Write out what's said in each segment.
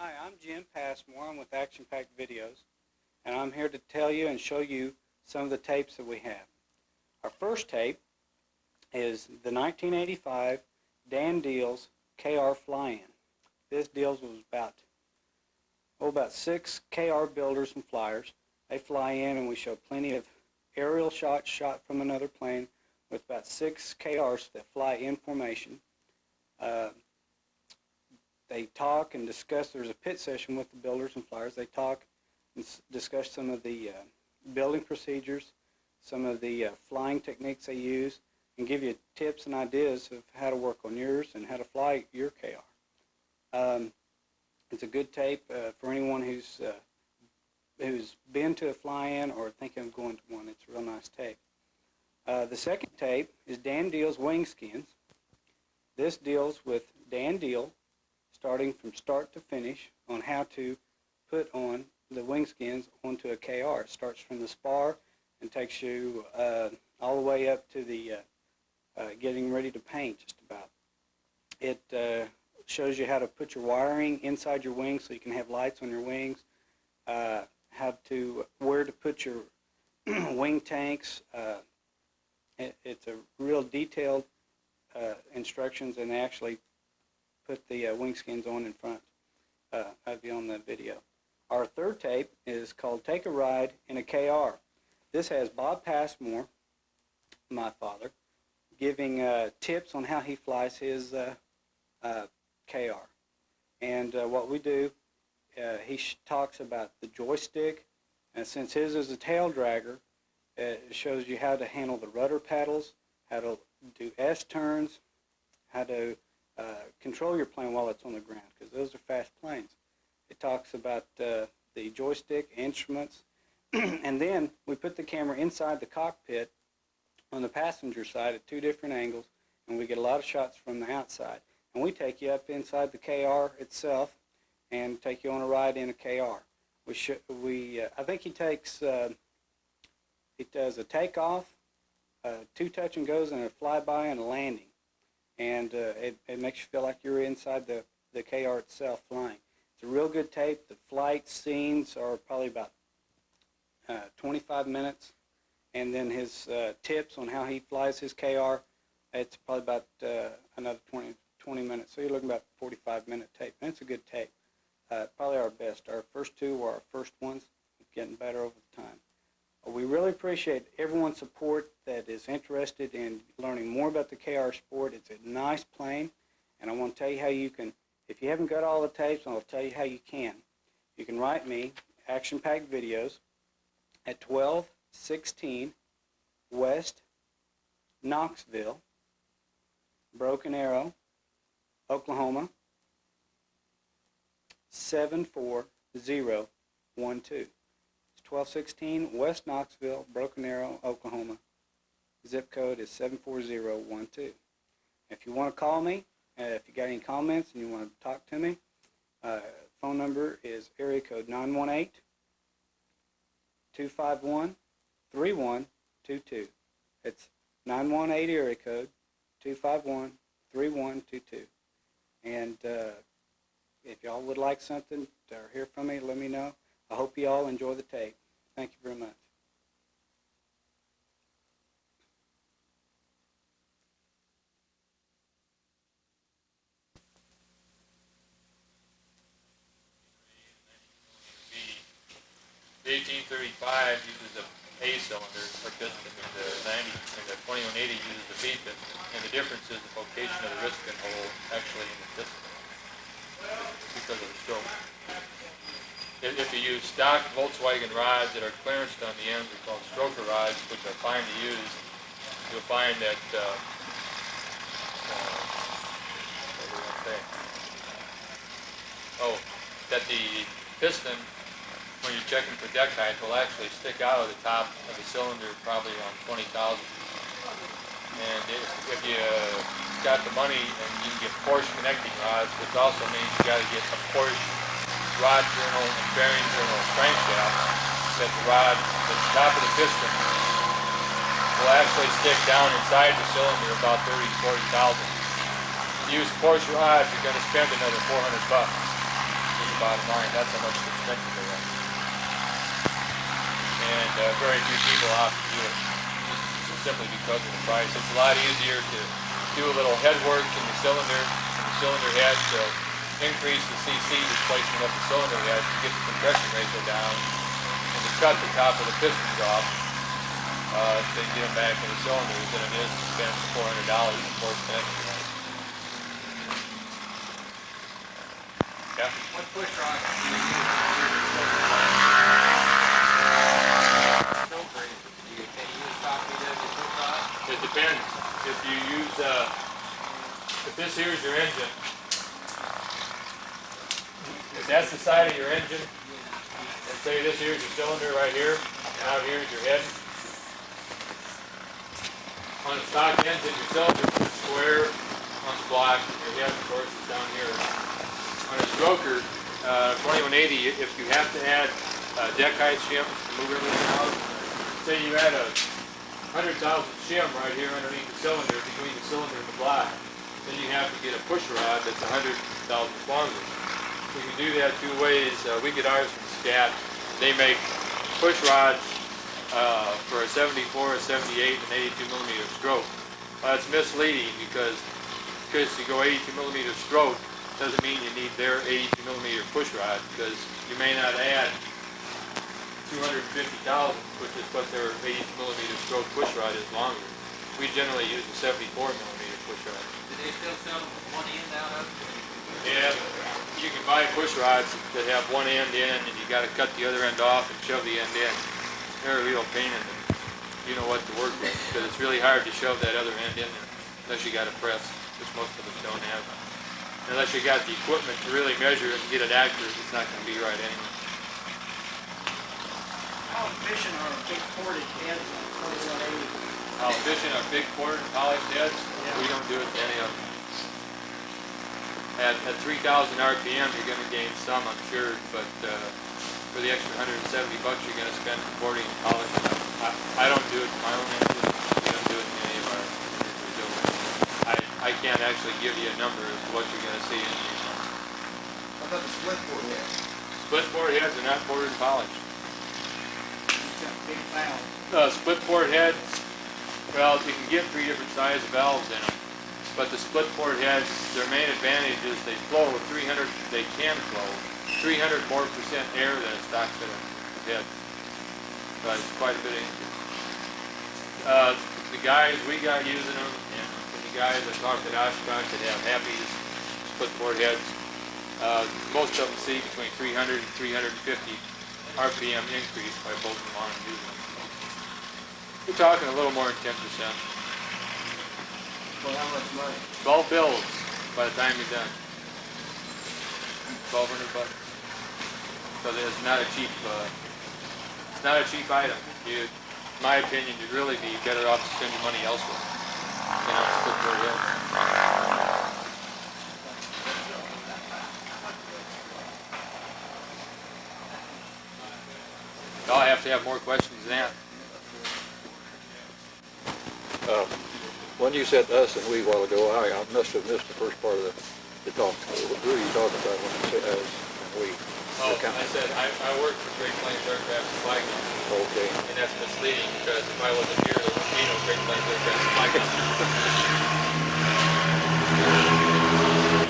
Hi, I'm Jim Passmore. I'm with Action Packed Videos, and I'm here to tell you and show you some of the tapes that we have. Our first tape is the 1985 Diehl's KR Flyin. This deals with about 6 KR builders and flyers. They fly in, and we show plenty of aerial shots shot from another plane with about 6 KRs that fly in formation. They talk and discuss. There's a pit session with the builders and flyers. They talk and discuss some of the building procedures, some of the flying techniques they use, and give you tips and ideas of how to work on yours and how to fly your KR. It's a good tape for anyone who's been to a fly-in or thinking of going to one. It's a real nice tape. The second tape is Diehl's wing skins. This deals with Diehl starting from start to finish on how to put on the wing skins onto a KR. It starts from the spar and takes you all the way up to the getting ready to paint just about. It shows you how to put your wiring inside your wings so you can have lights on your wings, where to put your wing tanks. It's a real detailed instructions, and they actually put the wing skins on in front of you on the video. Our third tape is called Take a Ride in a KR. This has Bob Passmore, my father, giving tips on how he flies his KR. And what we do, he talks about the joystick, and since his is a tail dragger, it shows you how to handle the rudder paddles, how to do S-turns, how to control your plane while it's on the ground, because those are fast planes. It talks about the joystick, instruments, and then we put the camera inside the cockpit on the passenger side at 2 different angles, and we get a lot of shots from the outside. And we take you up inside the KR itself and take you on a ride in a KR. I think he does a takeoff, 2 touch and goes, and a flyby and a landing. And it makes you feel like you're inside the KR itself flying. It's a real good tape. The flight scenes are probably about 25 minutes. And then his tips on how he flies his KR, it's probably about another 20 minutes. So you're looking about 45-minute tape. And it's a good tape. Probably our best. Our first 2 were our first ones. Getting better over the time. We really appreciate everyone's support that is interested in learning more about the KR sport. It's a nice plane, and I want to tell you how you can, if you haven't got all the tapes, I'll tell you how you can. You can write me, Action Packed Videos, at 1216 West Knoxville, Broken Arrow, Oklahoma, 74012. 1216 West Knoxville, Broken Arrow, Oklahoma. Zip code is 74012. If you want to call me, if you got any comments and you want to talk to me, phone number is area code 918-251-3122. It's 918 area code 251-3122. And if y'all would like something or hear from me, let me know. I hope you all enjoy the tape. Thank you very much. The 1835 uses a A cylinder or piston, and the 2180 uses a B piston. And the difference is the location of the piston hole actually in the piston because of the stroke. If you use stock Volkswagen rods that are clearanced on the ends, they're called stroker rods, which are fine to use, you'll find that that the piston, when you're checking for deck height, will actually stick out of the top of the cylinder probably around 20 thousandths. And if you got the money and you can get Porsche connecting rods, which also means you got to get a Porsche rod journal and bearing journal crankshaft, that the rod, the top of the piston, will actually stick down inside the cylinder about 30 to 40 thousandths. If you use Porsche rods, you're going to spend another $400. There's a bottom line. That's how much it's expensive they are. And very few people opt to do it, just simply because of the price. It's a lot easier to do a little head work in the cylinder head to increase the CC displacement of the cylinder head to get the compression ratio down, and to cut the top of the pistons off to get them back in the cylinders than it is to spend $400 in force connection device. Yeah? What push rod do you use? Can you use stock BW push rod? It depends. If you use, if this here is your engine, if that's the side of your engine, and say this here is your cylinder right here, and out here is your head. On a stock engine, your cylinder is square on the block, and your head, of course, is down here. On a stroker, 2180, if you have to add deck height shim to move everything out, say you add a 100,000 shim right here underneath the cylinder, between the cylinder and the block, then you have to get a push rod that's 100,000 longer. We can do that two ways. We get ours from Scat. They make push rods for a 74, a 78, and 82 millimeter stroke. That's misleading because you go 82 millimeter stroke doesn't mean you need their 82 millimeter push rod, because you may not add 250,000, which is what their 82 millimeter stroke push rod is longer. We generally use a 74 millimeter push rod. Do they still sell one end out of it? Yeah, you can buy push rods that have one end in, and you got to cut the other end off and shove the end in. They're a real pain in it. You know what to work with, because it's really hard to shove that other end in there unless you got a press, which most of us don't have. Unless you got the equipment to really measure it and get it accurate, it's not going to be right anyway. How efficient are big ported heads on 2180? How efficient are big quarter polished heads? Yeah. We don't do it to any of them. At 3,000 RPM, you're going to gain some, I'm sure, but for the extra $170 you're going to spend for 40 and polishing. I don't do it to my own engine. We don't do it to any of our engines we do. I can't actually give you a number as to what you're going to see in these ones. How about the split port head? Split port heads are not quartered and polished. It's got big valve. Split port heads, well, you can get 3 different size valves in them, but the split port heads, their main advantage is they flow 300, they can flow 300 more % air than a stock fit head. But it's quite a bit of increase. The guys we got using them, and the guys I talked at Oshkosh that have happy split port heads, most of them see between 300 and 350 RPM increase by bolting them on and using them. We're talking a little more than 10%. For how much money? 12 bills by the time you're done. 1,200 bucks. So it's not a cheap, item. In my opinion, you'd really be better off to spend your money elsewhere than on a split port head. I'll have to have more questions than that. When you said us and we a while ago, I must have missed the first part of the talk. Who are you talking about when you say us and we? Oh, I said I work for Great Plains Aircraft Supply Company. Okay. And that's misleading, because if I wasn't here, there wouldn't be no Great Plains Aircraft Supply Company.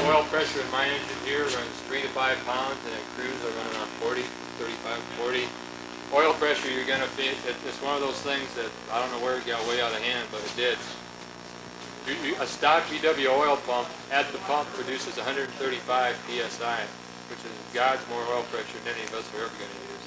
Oil pressure in my engine here runs 3 to 5 pounds, and at cruise I run around 40, 35, 40. Oil pressure, you're going to feel, it's one of those things that I don't know where it got way out of hand, but it did. A stock VW oil pump at the pump produces 135 psi, which is God's more oil pressure than any of us are ever going to use.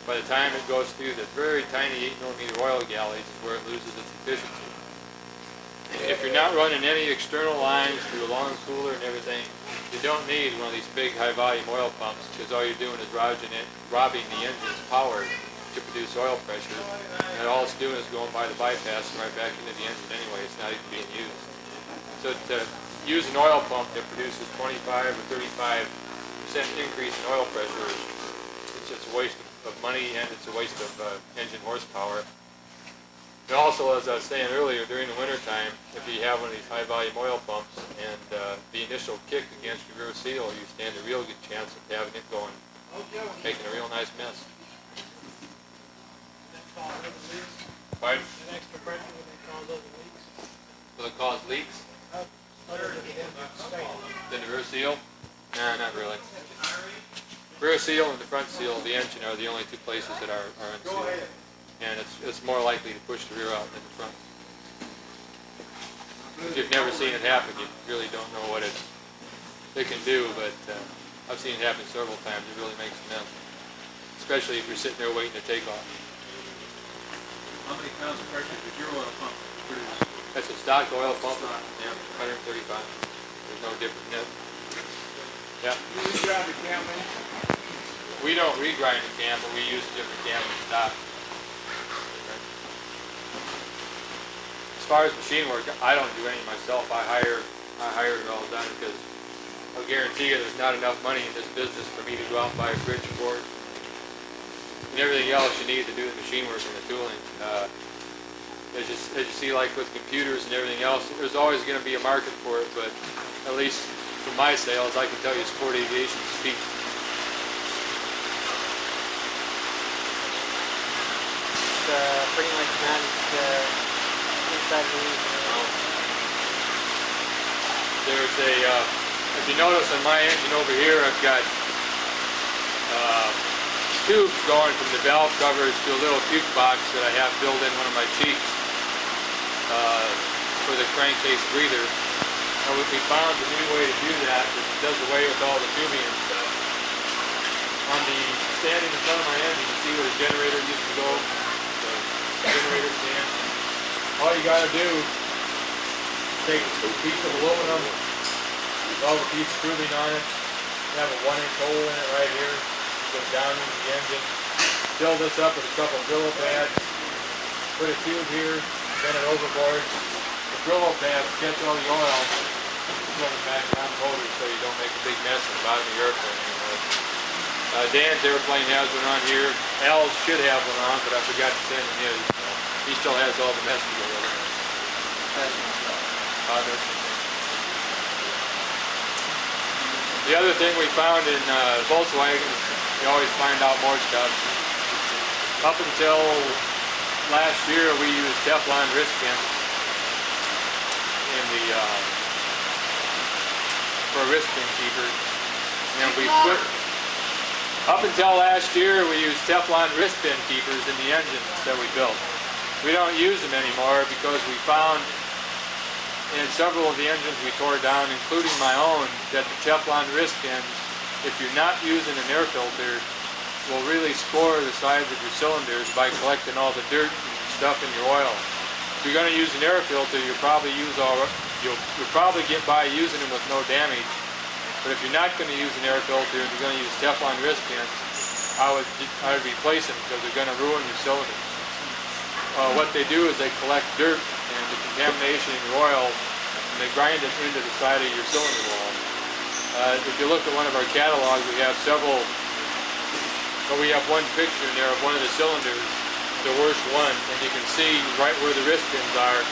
By the time it goes through the very tiny 8mm oil galleys is where it loses its efficiency. If you're not running any external lines through a long cooler and everything, you don't need one of these big high volume oil pumps, because all you're doing is robbing the engine's power to produce oil pressure, and all it's doing is going by the bypass and right back into the engine anyway. It's not even being used. So to use an oil pump that produces 25 or 35% increase in oil pressure, it's just a waste of money, and it's a waste of engine horsepower. And also, as I was saying earlier, during the wintertime, if you have one of these high-volume oil pumps and the initial kick against your rear seal, you stand a real good chance of having it going, making a real nice mess. Pardon? An extra pressure when they cause other leaks. Will it cause leaks? Other than staying. Than the rear seal? Nah, not really. Rear seal and the front seal of the engine are the only two places that are unsealed. And it's more likely to push the rear out than the front. If you've never seen it happen, you really don't know what it can do, but I've seen it happen several times. It really makes a mess, especially if you're sitting there waiting to take off. How many pounds of pressure did your oil pump produce? That's a stock oil pump. Yeah, 135. There's no different in it. Yeah. You drive the Campbell? We don't regrind the Campbell. We use a different Campbell stock. As far as machine work, I don't do any myself. I hire it all done because I'll guarantee you there's not enough money in this business for me to go out and buy a fridge for it and everything else you need to do the machine work and the tooling. As you see, like with computers and everything else, there's always going to be a market for it, but at least from my sales, I can tell you Sport Aviation speak. Pretty much managed inside the There's a, if you notice on my engine over here, I've got tubes going from the valve covers to a little puke box that I have built in one of my cheeks for the crankcase breather. And we found a new way to do that does away with all the tubing and stuff. On the standing in front of my engine, you see where the generator used to go, the generator stand. All you gotta do is take a piece of aluminum with all the piece of tubing on it, have a 1-inch hole in it right here, go down into the engine, fill this up with a couple Brillo pads, put a tube here, bend it overboard. The Brillo pads catch all the oil, pull it back on the motor so you don't make a big mess in the bottom of the airplane anymore. Dan's airplane has one on here. Al's should have one on, but I forgot to send him his. He still has all the mess to go with it. The other thing we found in Volkswagen, we always find out more stuff. Up until last year, we used Teflon wrist pins in the for wrist pin keepers, and we quit. Up until last year, we used Teflon wrist pin keepers in the engines that we built. We don't use them anymore because we found in several of the engines we tore down, including my own, that the Teflon wrist pins, if you're not using an air filter, will really score the sides of your cylinders by collecting all the dirt and stuff in your oil. If you're going to use an air filter, you'll probably get by using them with no damage. But if you're not going to use an air filter and you're going to use Teflon wrist pins, I would replace them because they're going to ruin your cylinders. What they do is they collect dirt and the contamination in your oil, and they grind it into the side of your cylinder wall. If you look at one of our catalogs, we have several, but we have one picture in there of one of the cylinders, the worst one, and you can see right where the wrist pins are,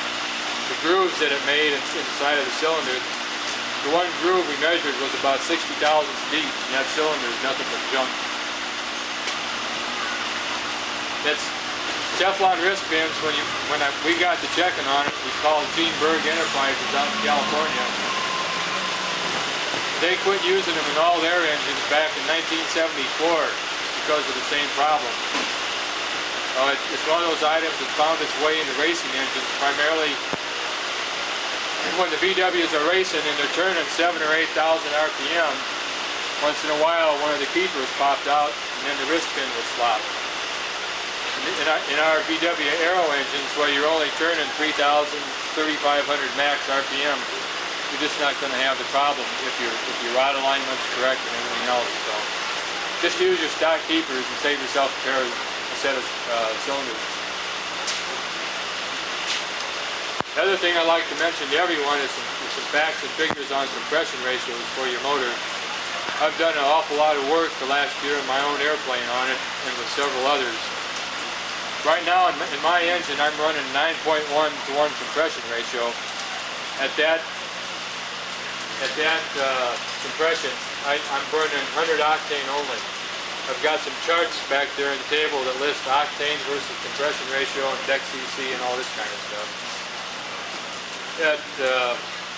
the grooves that it made inside of the cylinder. The one groove we measured was about 60 thousandths deep, and that cylinder is nothing but junk. That's Teflon wrist pins. When we got to checking on it, we called Gene Berg Enterprises out in California. They quit using them in all their engines back in 1974 because of the same problem. It's one of those items that found its way into racing engines primarily when the VWs are racing and they're turning 7,000 or 8,000 RPM. Once in a while, one of the keepers popped out, and then the wrist pin would slop. In our VW Aero engines, where you're only turning 3,000, 3,500 max RPM, you're just not going to have the problem if your rod alignment's correct and everything else. So just use your stock keepers and save yourself a set of cylinders. The other thing I'd like to mention to everyone is some facts and figures on compression ratios for your motor. I've done an awful lot of work the last year in my own airplane on it and with several others. right now in my engine, I'm running 9.1 to 1 compression ratio. At that compression, I'm burning 100 octane only. I've got some charts back there in the table that list octane versus compression ratio and deck CC and all this kind of stuff. At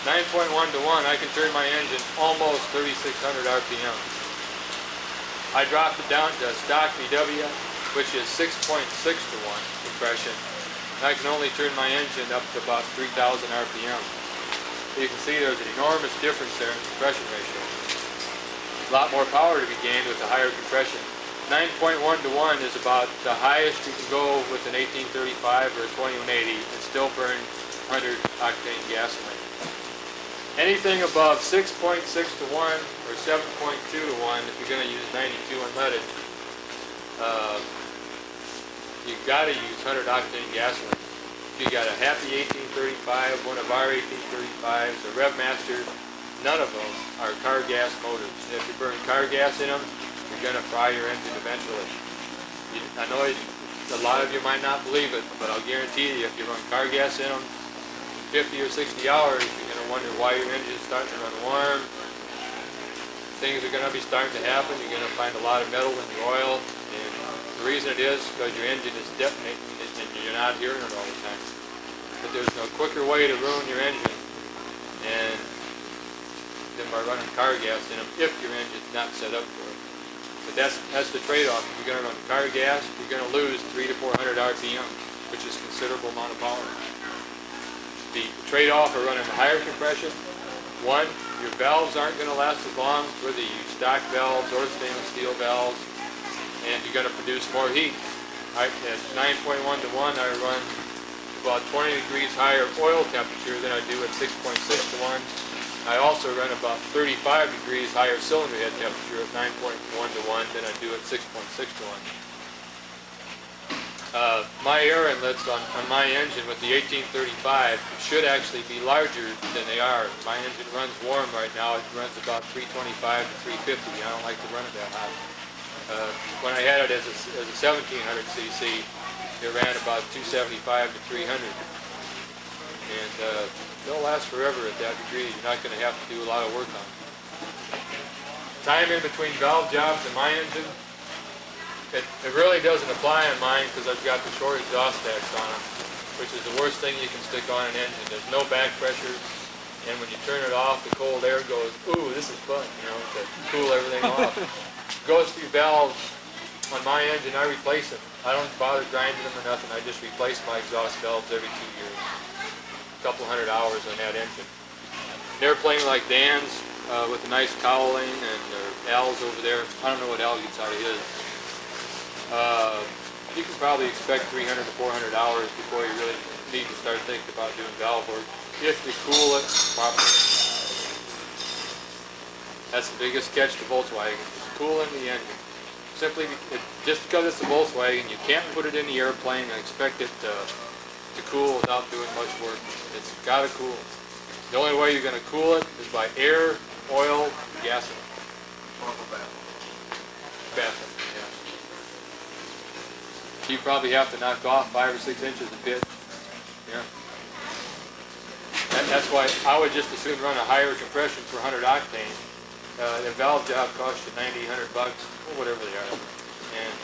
9.1 to 1, I can turn my engine almost 3,600 RPM. I dropped it down to stock VW, which is 6.6 to 1 compression. And I can only turn my engine up to about 3,000 RPM. You can see there's an enormous difference there in compression ratio. A lot more power to be gained with the higher compression. 9.1 to 1 is about the highest you can go with an 1835 or a 2180 and still burn 100 octane gasoline. Anything above 6.6 to 1 or 7.2 to 1, if you're going to use 92 unleaded, you've got to use 100 octane gasoline. If you got a Happy 1835, one of our 1835s, a RevMaster, none of them are car gas motors. If you burn car gas in them, you're going to fry your engine eventually. I know a lot of you might not believe it, but I'll guarantee you, if you run car gas in them 50 or 60 hours, you're going to wonder why your engine's starting to run warm. Things are going to be starting to happen. You're going to find a lot of metal in your oil. And the reason it is because your engine is detonating and you're not hearing it all the time. But there's no quicker way to ruin your engine than by running car gas in them if your engine's not set up for it. But that's the trade-off. If you're going to run car gas, you're going to lose 300 to 400 RPM, which is a considerable amount of power. The trade-off of running higher compression, one, your valves aren't going to last as long, whether you use stock valves or stainless steel valves, and you're going to produce more heat. At 9.1 to 1, I run about 20 degrees higher oil temperature than I do at 6.6 to 1. I also run about 35 degrees higher cylinder head temperature at 9.1 to 1 than I do at 6.6 to 1. My air inlets on my engine with the 1835 should actually be larger than they are. My engine runs warm right now. It runs about 325 to 350. I don't like to run it that hot. When I had it as a 1700 cc, it ran about 275 to 300. And they'll last forever at that degree. You're not going to have to do a lot of work on it. Time in between valve jobs in my engine, it really doesn't apply on mine because I've got the short exhaust stacks on them, which is the worst thing you can stick on an engine. There's no back pressure, and when you turn it off, the cold air goes, ooh, this is fun, you know, to cool everything off. Goes through valves on my engine, I replace them. I don't bother grinding them or nothing. I just replace my exhaust valves every 2 years. A couple hundred hours on that engine. An airplane like Dan's with a nice cowling and Al's over there. I don't know what Al gets out of his. You can probably expect 300 to 400 hours before you really need to start thinking about doing valve work if you cool it properly. That's the biggest catch to Volkswagen, is cooling the engine. Simply, just because it's a Volkswagen, you can't put it in the airplane and expect it to cool without doing much work. It's got to cool. The only way you're going to cool it is by air, oil, gasoline. Bathroom, yeah. So you probably have to knock off 5 or 6 inches a bit. Yeah. That's why I would just as soon run a higher compression for 100 octane. The valve job costs you $90, $100, or whatever they are. And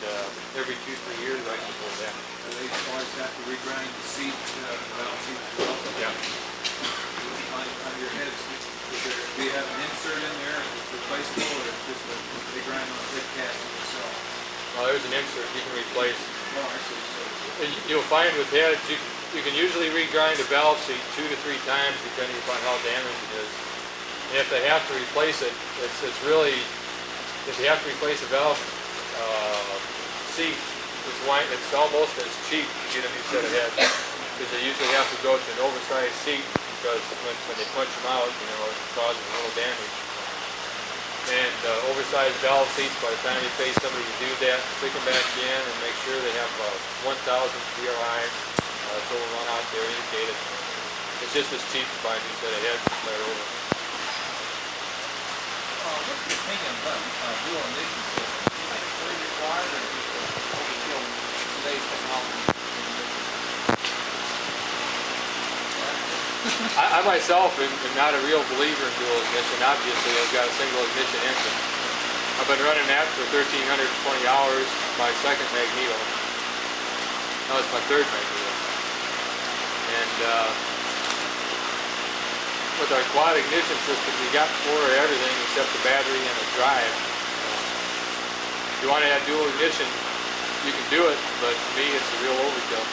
every 2-3 years I can pull that. Do they always have to regrind the seat, valve seat as well? Yeah. On your heads, do you have an insert in there and it's replaceable, or it's just they grind on a big casting itself? Well, there's an insert you can replace. Oh, I see. So You'll find with heads, you can usually regrind a valve seat 2 to 3 times depending upon how damaged it is. And if they have to replace it, it's really, if they have to replace a valve seat, it's almost as cheap to get a new set of heads, because they usually have to go to an oversized seat because when they punch them out, you know, it causes a little damage. And oversized valve seats, by the time you pay somebody to do that, stick them back in and make sure they have 1,000 CRI total run out there indicated. It's just as cheap to buy a new set of heads and start over. what's your opinion about dual emission systems? Do you think it's really required, or just overkill today's technology? I myself am not a real believer in dual ignition. Obviously, I've got a single ignition engine. I've been running that for 1,320 hours, my second magneto. No, it's my third magneto. And with our quad ignition system, you got more of everything except the battery and the drive. If you want to have dual ignition, you can do it, but to me, it's a real overkill.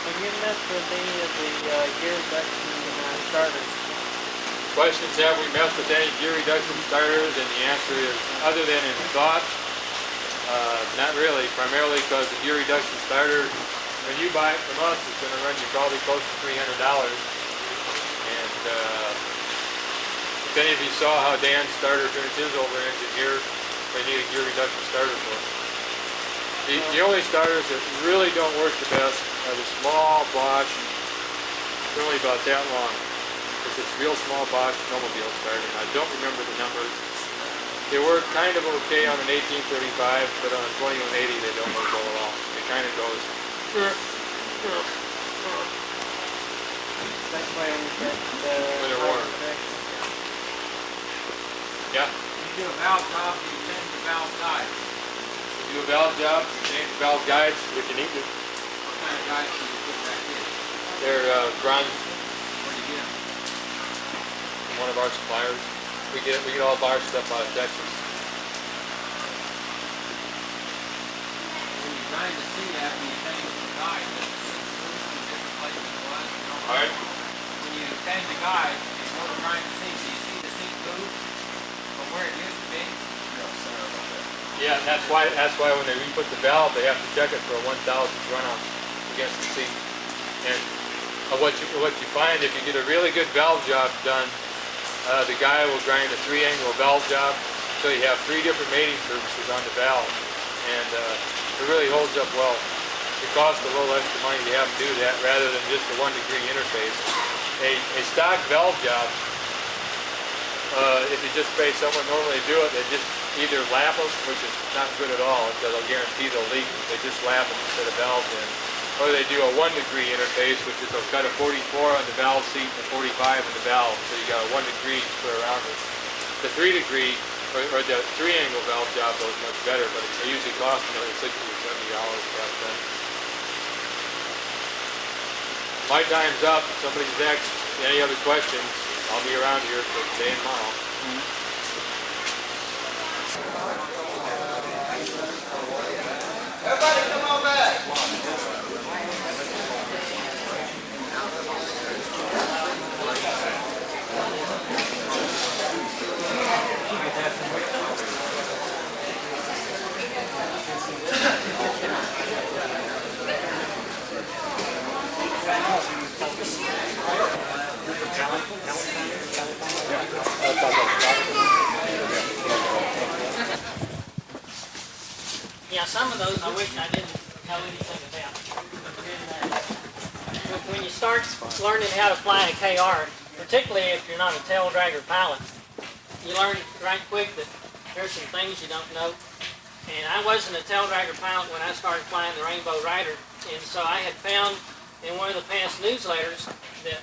Have you messed with any of the gear reduction starters? Questions, have we messed with any gear reduction starters? And the answer is, other than in thought, not really. Primarily because the gear reduction starter, when you buy it from us, it's going to run you probably close to $300. And if any of you saw how Dan's starter turns his over engine here, they need a gear reduction starter for it. The only starters that really don't work the best are the small Bosch. They're only about that long. It's this real small Bosch snowmobile starter. I don't remember the number. They work kind of okay on an 1835, but on a 2180 they don't work well at all. It kind of goes. That's why we get When they're warm. Yeah. You do a valve job, you change the valve guide. Do a valve job, change valve guides if you need to. What kind of guides do you put back in? They're bronze Where do you get them? from one of our suppliers. We get all of our stuff out of Texas. When you grind the seat after you change the guide, does it sit smooth in different places it was? You know? Alright. When you change the guide, and you go to grind the seat, do you see the seat move from where it used to be? Yeah, that's why when they re-put the valve, they have to check it for a 1,000th runoff against the seat. And what you find, if you get a really good valve job done, the guy will grind a 3-angle valve job, so you have 3 different mating surfaces on the valve, and it really holds up well. It costs a little extra money to have them do that rather than just a 1-degree interface. A stock valve job, if you just pay someone normally to do it, they just either lap them, which is not good at all, because I'll guarantee they'll leak. They just lap them instead of valves in. Or they do a 1-degree interface, which is they'll cut a 44 on the valve seat and a 45 on the valve, so you got a 1 degree to put around it. The 3-degree, or the 3-angle valve job goes much better, but it usually costs another $60 or $70 to have done. My time's up. Somebody's next. Any other questions? I'll be around here for today and tomorrow. Everybody come on back. Yeah, some of those I wish I didn't know anything about. When you start learning how to fly a KR, particularly if you're not a tail dragger pilot, you learn right quick that there's some things you don't know. And I wasn't a tail dragger pilot when I started flying the Rainbow Rider, and so I had found in one of the past newsletters that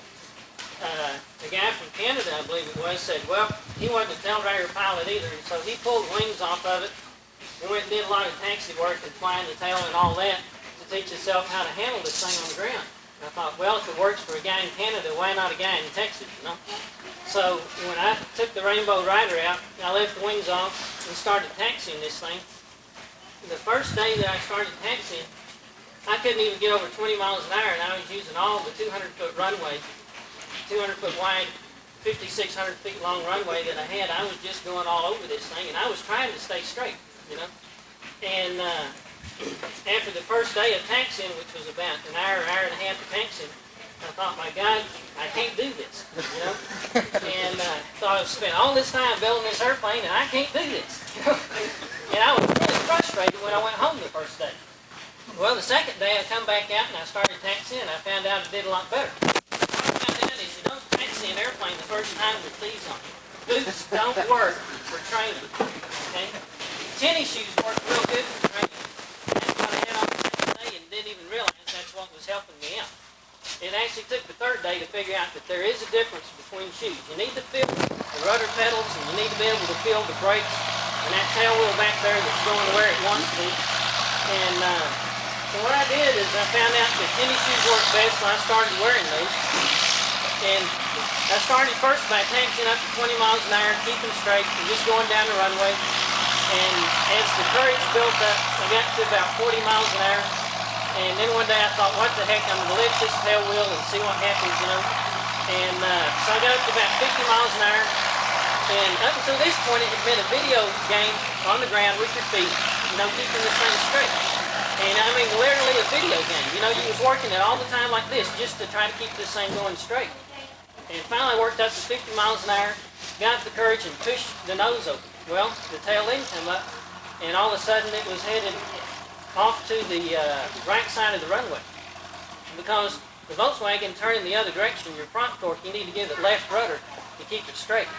the guy from Canada, I believe it was, said, well, he wasn't a tail dragger pilot either, and so he pulled wings off of it and went and did a lot of taxi work and flying the tail and all that to teach himself how to handle this thing on the ground. And I thought, well, if it works for a guy in Canada, why not a guy in Texas, you know? So when I took the Rainbow Rider out, I left the wings off and started taxiing this thing. The first day that I started taxiing, I couldn't even get over 20 miles an hour, and I was using all the 200-foot runway, 200-foot wide, 5,600 feet long runway that I had. I was just going all over this thing, and I was trying to stay straight, you know. And after the first day of taxiing, which was about an hour and a half of taxiing, I thought, my God, I can't do this, you know. And so I spent all this time building this airplane, and I can't do this, you know. And I was really frustrated when I went home the first day. Well, the second day I come back out and I started taxiing, I found out it did a lot better. What I found out is you don't taxi an airplane the first time with these on. Boots don't work for training, okay? Tennis shoes work real good for training. That's what I had on the second day and didn't even realize that's what was helping me out. it actually took the third day to figure out that there is a difference between shoes. You need to feel the rudder pedals, and you need to be able to feel the brakes, and that tail wheel back there that's going where it wants to. And so what I did is I found out that tennis shoes work best, so I started wearing those. And I started first by taxing up to 20 miles an hour, keeping straight, and just going down the runway. And as the courage built up, I got to about 40 miles an hour. And then one day I thought, what the heck, I'm going to lift this tail wheel and see what happens, you know. And so I got up to about 50 miles an hour. And up until this point, it had been a video game on the ground with your feet, you know, keeping this thing straight. And I mean, literally a video game. You know, you was working it all the time like this just to try to keep this thing going straight. And finally worked up to 50 miles an hour, got the courage and pushed the nose open. Well, the tail end came up, and all of a sudden it was headed off to the right side of the runway. Because the Volkswagen turning the other direction, your front torque, you need to give it left rudder to keep it straight.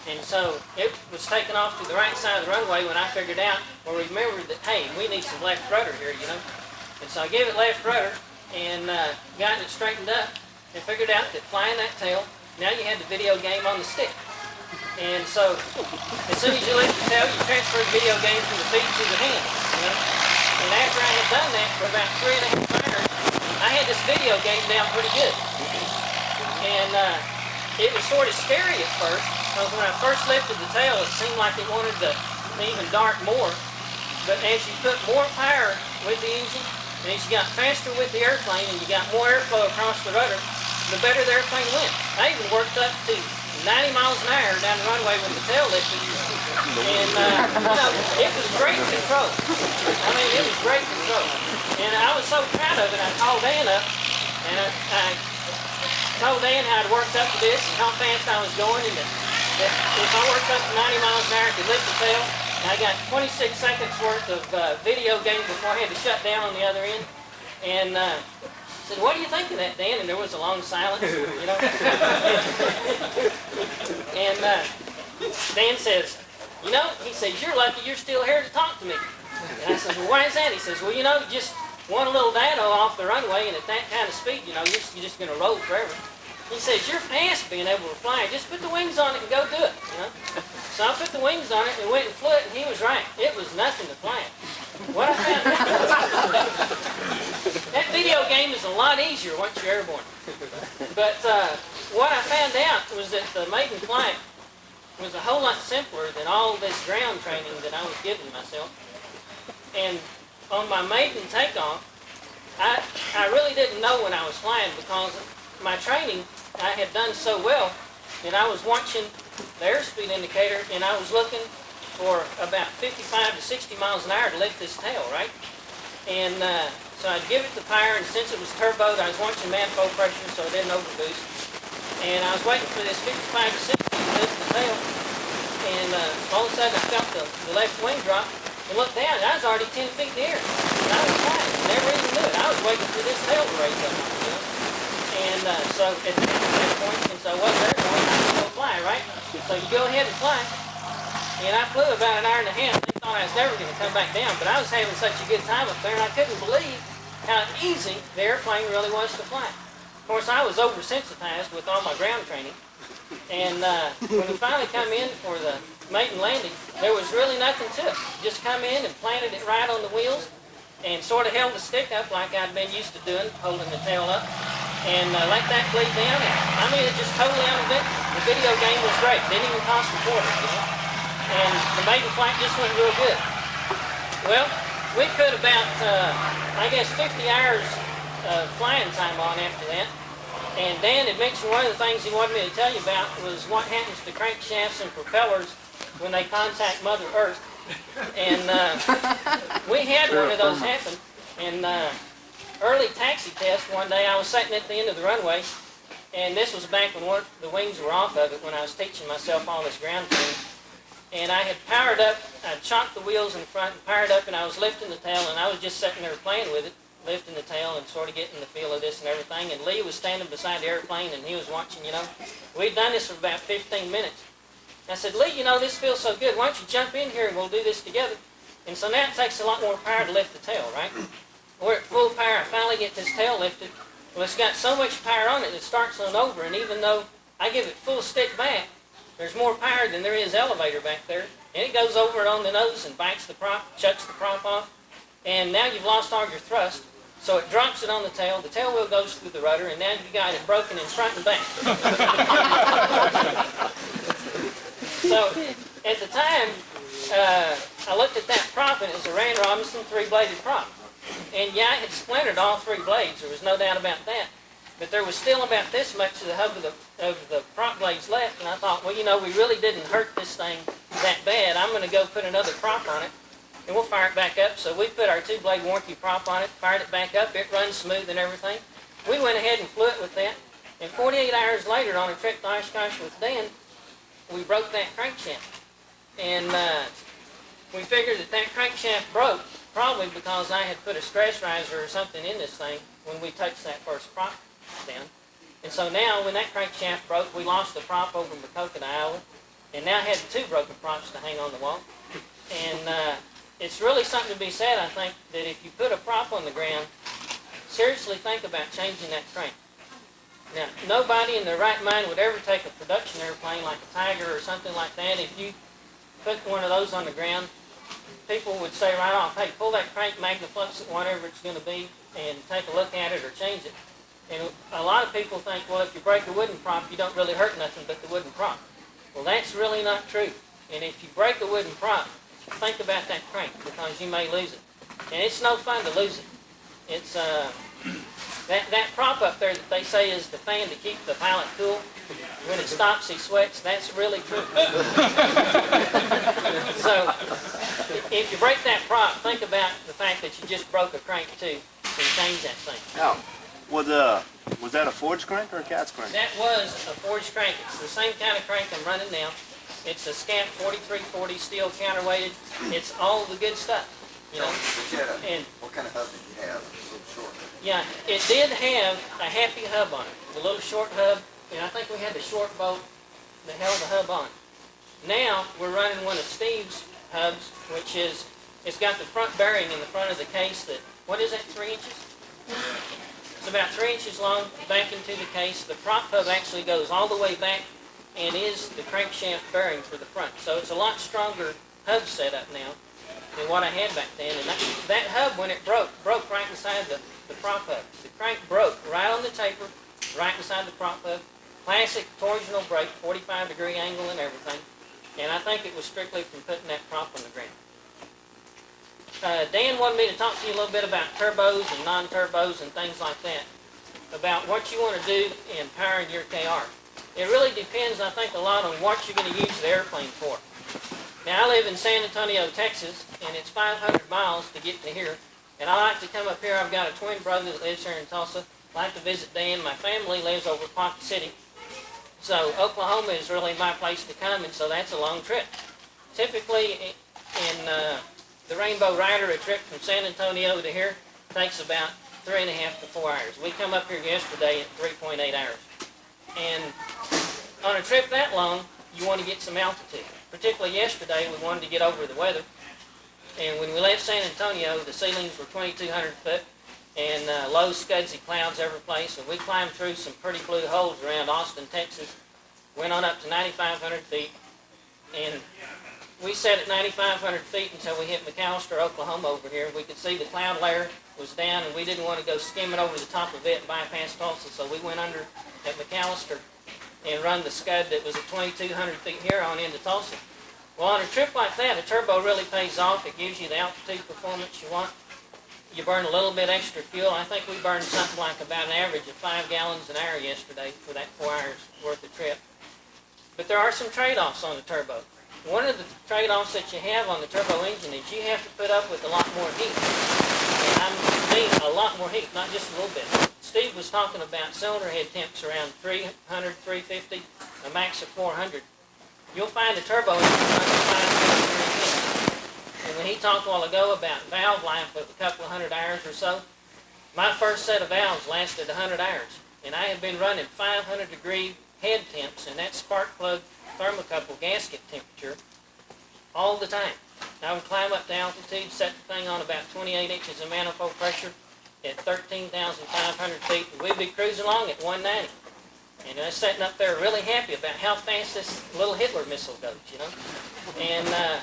And so it was taken off to the right side of the runway when I figured out, or remembered that, hey, we need some left rudder here, you know. And so I gave it left rudder and got it straightened up and figured out that flying that tail, now you had the video game on the stick. And so as soon as you lift the tail, you transfer the video game from the feet to the hands, you know. And after I had done that for about 3.5 hours, I had this video game down pretty good. And it was sort of scary at first, because when I first lifted the tail, it seemed like it wanted to even dart more. But as you put more power with the engine, and as you got faster with the airplane, and you got more airflow across the rudder, the better the airplane went. I even worked up to 90 miles an hour down the runway with the tail lifted. And, you know, it was great control. I mean, it was great control. And I was so proud of it, I called Dan up, and I told Dan how I'd worked up to this and how fast I was going, and that if I worked up to 90 miles an hour, I could lift the tail. And I got 26 seconds worth of video game before I had to shut down on the other end. And I said, what do you think of that, Dan? And there was a long silence, you know. And Dan says, you know, he says, you're lucky you're still here to talk to me. And I said, well, why is that? He says, well, you know, just one little dado off the runway, and at that kind of speed, you know, you're just going to roll forever. He says, you're past being able to fly. Just put the wings on it and go do it, you know. So I put the wings on it and went and flew it, and he was right. It was nothing to fly it. What I found out, that video game is a lot easier once you're airborne. But what I found out was that the maiden flight was a whole lot simpler than all this ground training that I was giving myself. And on my maiden takeoff, I really didn't know when I was flying, because my training, I had done so well that I was watching the airspeed indicator, and I was looking for about 55 to 60 miles an hour to lift this tail, right? And so I'd give it the power, and since it was turboed, I was watching manifold pressure so it didn't overboost. And I was waiting for this 55 to 60 to lift the tail, and all of a sudden I felt the left wing drop, and looked down, and I was already 10 feet in the air. And I was flying, never even knew it. I was waiting for this tail to raise up, you know? And so at that point, since I wasn't airborne, I could go fly, right? So you go ahead and fly. And I flew about an hour and a half. They thought I was never going to come back down, but I was having such a good time up there, and I couldn't believe how easy the airplane really was to fly. Of course, I was oversensitized with all my ground training. And when we finally come in for the maiden landing, there was really nothing to it. Just come in and planted it right on the wheels and sort of held the stick up like I'd been used to doing, holding the tail up, and let that bleed down. And, I mean, it just totally uneventful. The video game was great. Didn't even cost a quarter, you know? And the maiden flight just went real good. Well, we put about, I guess, 50 hours of flying time on after that. And Dan had mentioned one of the things he wanted me to tell you about was what happens to crankshafts and propellers when they contact Mother Earth. And we had one of those happen. And early taxi test one day, I was sitting at the end of the runway, and this was back when the wings were off of it, when I was teaching myself all this ground training. And I had powered up, I chocked the wheels in front, powered up, and I was lifting the tail, and I was just sitting there playing with it, lifting the tail and sort of getting the feel of this and everything. And Lee was standing beside the airplane, and he was watching, you know. We'd done this for about 15 minutes. I said, Lee, you know, this feels so good. Why don't you jump in here and we'll do this together? And so now it takes a lot more power to lift the tail, right? We're at full power. I finally get this tail lifted, Well, it's got so much power on it that it starts on over, and even though I give it full stick back, there's more power than there is elevator back there. And it goes over it on the nose and bites the prop, shuts the prop off, and now you've lost all your thrust. So it drops it on the tail wheel goes through the rudder, and now you've got it broken in front and back. So at the time, I looked at that prop, and it was a Rand Robinson 3-bladed prop. And yeah, it had splintered all 3 blades, there was no doubt about that. But there was still about this much of the hub of the prop blades left, and I thought, well, you know, we really didn't hurt this thing that bad. I'm going to go put another prop on it, and we'll fire it back up. So we put our 2-blade warranty prop on it, fired it back up, it runs smooth and everything. We went ahead and flew it with that, and 48 hours later on a trip to Oshkosh with Dan, we broke that crankshaft. And we figured that crankshaft broke probably because I had put a stress riser or something in this thing when we touched that first prop down. And so now when that crankshaft broke, we lost the prop over in Maquoketa, Iowa, and now had 2 broken props to hang on the wall. And it's really something to be said, I think, that if you put a prop on the ground, seriously think about changing that crank. Now, nobody in their right mind would ever take a production airplane like a Tiger or something like that. If you put one of those on the ground, people would say right off, hey, pull that crank, magnaflux it, whatever it's going to be, and take a look at it or change it. And a lot of people think, well, if you break a wooden prop, you don't really hurt nothing but the wooden prop. Well, that's really not true. And if you break a wooden prop, think about that crank, because you may lose it. And it's no fun to lose it. It's that prop up there that they say is the fan to keep the pilot cool. When it stops, he sweats. That's really true. So, if you break that prop, think about the fact that you just broke a crank too, and change that thing. Now, was that a forged crank or a cast crank? That was a forged crank. It's the same kind of crank I'm running now. It's a Scamp 4340 steel counterweighted. It's all the good stuff, you know. And what kind of hub did you have? A little short. yeah, it did have a happy hub on it, the little short hub, and I think we had the short bolt that held the hub on. Now we're running one of Steve's hubs, which is, it's got the front bearing in the front of the case that, what is that, 3 inches? It's about 3 inches long, back into the case. The prop hub actually goes all the way back and is the crankshaft bearing for the front. So it's a lot stronger hub setup now than what I had back then. And that hub, when it broke right inside the prop hub. The crank broke right on the taper, right inside the prop hub. Classic torsional brake, 45-degree angle and everything. And I think it was strictly from putting that prop on the ground. Dan wanted me to talk to you a little bit about turbos and non-turbos and things like that, about what you want to do in powering your KR. It really depends, I think, a lot on what you're going to use the airplane for. Now, I live in San Antonio, Texas, and it's 500 miles to get to here. And I like to come up here. I've got a twin brother that lives here in Tulsa. I like to visit Dan. My family lives over Pocket City. So Oklahoma is really my place to come, and so that's a long trip. Typically, in the Rainbow Rider, a trip from San Antonio to here takes about 3.5 to 4 hours. We come up here yesterday at 3.8 hours. And on a trip that long, you want to get some altitude. Particularly yesterday, we wanted to get over the weather. And when we left San Antonio, the ceilings were 2,200 foot and low scudsy clouds every place. And we climbed through some pretty blue holes around Austin, Texas. Went on up to 9,500 feet. And we sat at 9,500 feet until we hit McAllister, Oklahoma over here. We could see the cloud layer was down, and we didn't want to go skimming over the top of it and bypass Tulsa. So we went under at McAllister and run the scud that was at 2,200 feet here on into Tulsa. Well, on a trip like that, a turbo really pays off. It gives you the altitude performance you want. You burn a little bit extra fuel. I think we burned something like about an average of 5 gallons an hour yesterday for that 4 hours worth of trip. But there are some trade-offs on the turbo. One of the trade-offs that you have on the turbo engine is you have to put up with a lot more heat. And I mean a lot more heat, not just a little bit. Steve was talking about cylinder head temps around 300, 350, a max of 400. You'll find the turbo engine runs 500. And when he talked a while ago about valve life of a couple of 100 hours or so, my first set of valves lasted 100 hours. And I have been running 500-degree head temps, and that's spark plug thermocouple gasket temperature all the time. I would climb up to altitude, set the thing on about 28 inches of manifold pressure, at 13,500 feet, and we'd be cruising along at 190. And I was sitting up there really happy about how fast this little Hitler missile goes, you know. And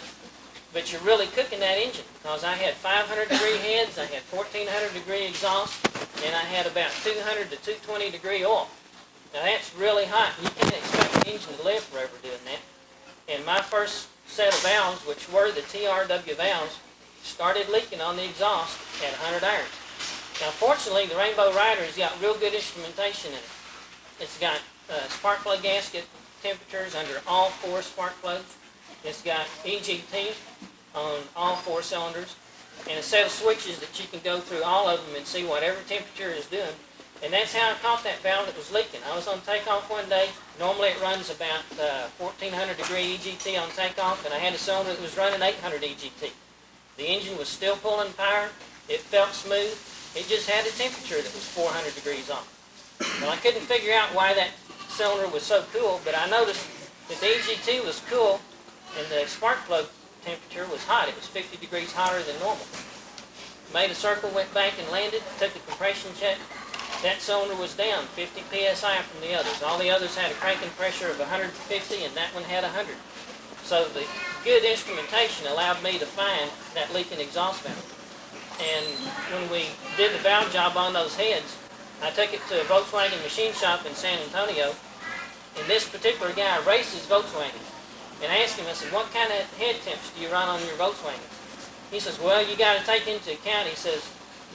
but you're really cooking that engine, because I had 500-degree heads, I had 1,400-degree exhaust, and I had about 200 to 220-degree oil. Now that's really hot. You can't expect an engine to live forever doing that. And my first set of valves, which were the TRW valves, started leaking on the exhaust at 100 irons. Now fortunately, the Rainbow Rider's got real good instrumentation in it. It's got spark plug gasket temperatures under all 4 spark plugs. It's got EGT on all 4 cylinders, and a set of switches that you can go through all of them and see whatever temperature is doing. And that's how I caught that valve that was leaking. I was on takeoff one day. Normally it runs about 1,400 degree EGT on takeoff, and I had a cylinder that was running 800 EGT. The engine was still pulling power. It felt smooth. It just had a temperature that was 400 degrees off. Well, I couldn't figure out why that cylinder was so cool, but I noticed that the EGT was cool and the spark plug temperature was hot. It was 50 degrees hotter than normal. Made a circle, went back and landed, took a compression check. That cylinder was down 50 psi from the others. All the others had a cranking pressure of 150 and that one had 100. So the good instrumentation allowed me to find that leaking exhaust valve. And when we did the valve job on those heads, I took it to a Volkswagen machine shop in San Antonio, and this particular guy races Volkswagen. And I asked him, I said, what kind of head temps do you run on your Volkswagen? He says, well, you got to take into account, he says,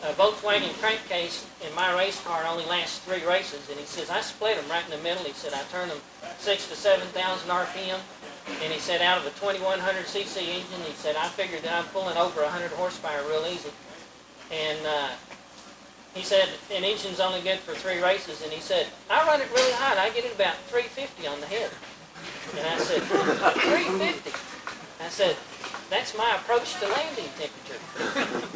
a Volkswagen crankcase in my race car only lasts 3 races. And he says, I split them right in the middle. He said, I turn them 6,000 to 7,000 RPM. And he said, out of a 2,100 cc engine, he said, I figured that I'm pulling over 100 horsepower real easy. And he said, an engine's only good for 3 races. And he said, I run it really hot. I get it about 350 on the head. And I said, 350? I said, that's my approach to landing temperature.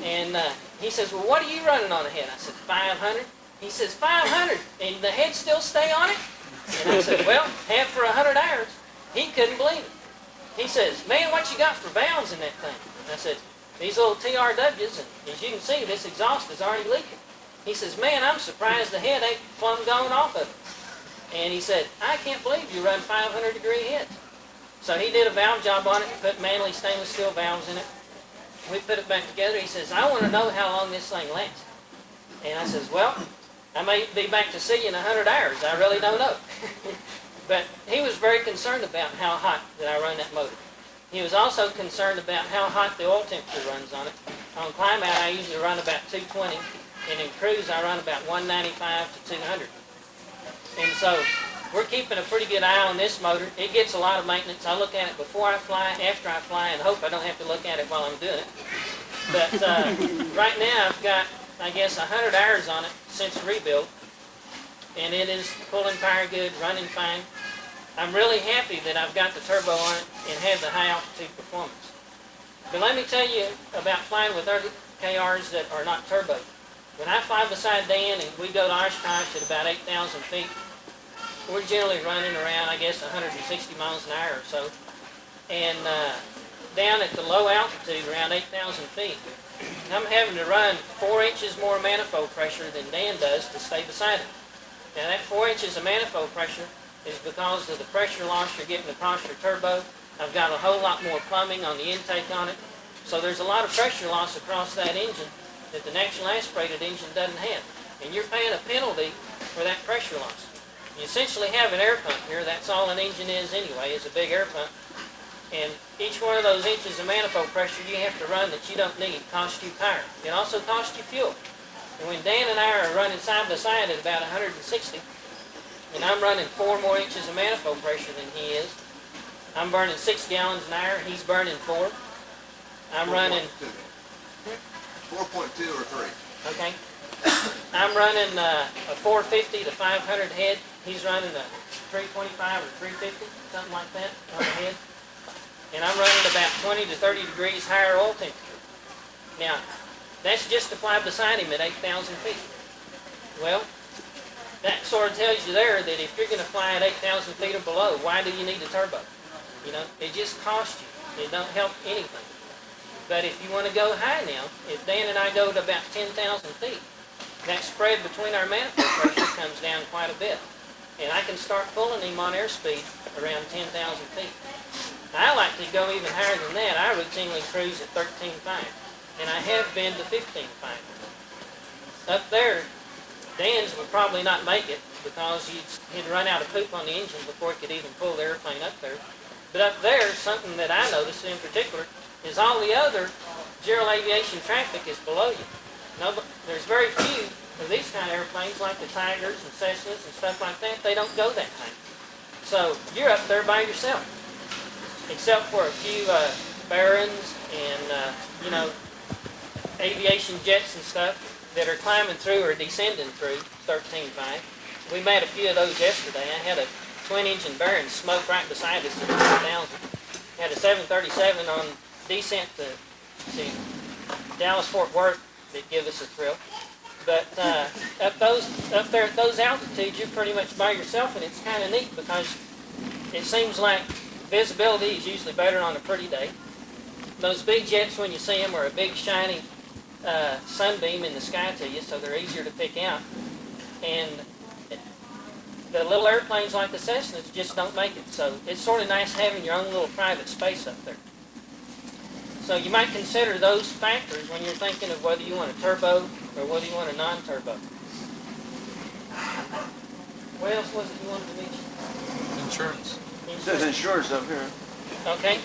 And he says, well, what are you running on the head? I said, 500. He says, 500? And the head still stay on it? And I said, well, half for 100 irons. He couldn't believe it. He says, man, what you got for valves in that thing? And I said, these little TRWs, and as you can see, this exhaust is already leaking. He says, man, I'm surprised the head ain't plumb gone off of it. And he said, I can't believe you run 500 degree heads. So he did a valve job on it, put Manley stainless steel valves in it. We put it back together. He says, I want to know how long this thing lasts. And I says, well, I may be back to see you in 100 hours. I really don't know. But he was very concerned about how hot that I run that motor. He was also concerned about how hot the oil temperature runs on it. On climb out, I usually run about 220, and in cruise, I run about 195 to 200. And so we're keeping a pretty good eye on this motor. It gets a lot of maintenance. I look at it before I fly, after I fly, and hope I don't have to look at it while I'm doing it. But right now, I've got, I guess, 100 hours on it since rebuild, and it is pulling power good, running fine. I'm really happy that I've got the turbo on it and have the high altitude performance. But let me tell you about flying with other KRs that are not turbo. When I fly beside Dan and we go to Oshkosh at about 8,000 feet, we're generally running around, I guess, 160 miles an hour or so. And down at the low altitude, around 8,000 feet, I'm having to run 4 inches more manifold pressure than Dan does to stay beside him. Now that 4 inches of manifold pressure is because of the pressure loss you're getting across your turbo. I've got a whole lot more plumbing on the intake on it. So there's a lot of pressure loss across that engine that the naturally aspirated engine doesn't have. And you're paying a penalty for that pressure loss. You essentially have an air pump here. That's all an engine is anyway, is a big air pump. And each one of those inches of manifold pressure you have to run that you don't need costs you power. It also costs you fuel. And when Dan and I are running side by side at about 160, and I'm running 4 more inches of manifold pressure than he is, I'm burning 6 gallons an hour, he's burning 4. I'm running 4.2 or 3. Okay. I'm running a 450 to 500 head. He's running a 325 or 350, something like that on the head. And I'm running about 20 to 30 degrees higher oil temperature. Now, that's just to fly beside him at 8,000 feet. Well, that sort of tells you there that if you're going to fly at 8,000 feet or below, why do you need a turbo? You know, it just costs you. It don't help anything. But if you want to go high now, if Dan and I go to about 10,000 feet, that spread between our manifold pressure comes down quite a bit. And I can start pulling him on airspeed around 10,000 feet. Now, I like to go even higher than that. I routinely cruise at 13.5, and I have been to 15.5. Up there, Dan's would probably not make it because he'd run out of poop on the engine before he could even pull the airplane up there. But up there, something that I noticed in particular is all the other general aviation traffic is below you. There's very few of these kind of airplanes like the Tigers and Cessnas and stuff like that. They don't go that high. So you're up there by yourself, except for a few Barons and, aviation jets and stuff that are climbing through or descending through 13.5. We met a few of those yesterday. I had a twin-engine Baron smoke right beside us at 10,000. Had a 737 on descent to Dallas-Fort Worth that give us a thrill. But up there at those altitudes, you're pretty much by yourself, and it's kind of neat because it seems like visibility is usually better on a pretty day. Those big jets, when you see them, are a big shiny sunbeam in the sky to you, so they're easier to pick out. And the little airplanes like the Cessnas just don't make it, so it's sort of nice having your own little private space up there. So you might consider those factors when you're thinking of whether you want a turbo or whether you want a non-turbo. What else was it you wanted to mention? Insurance. It says insurance up here. Okay.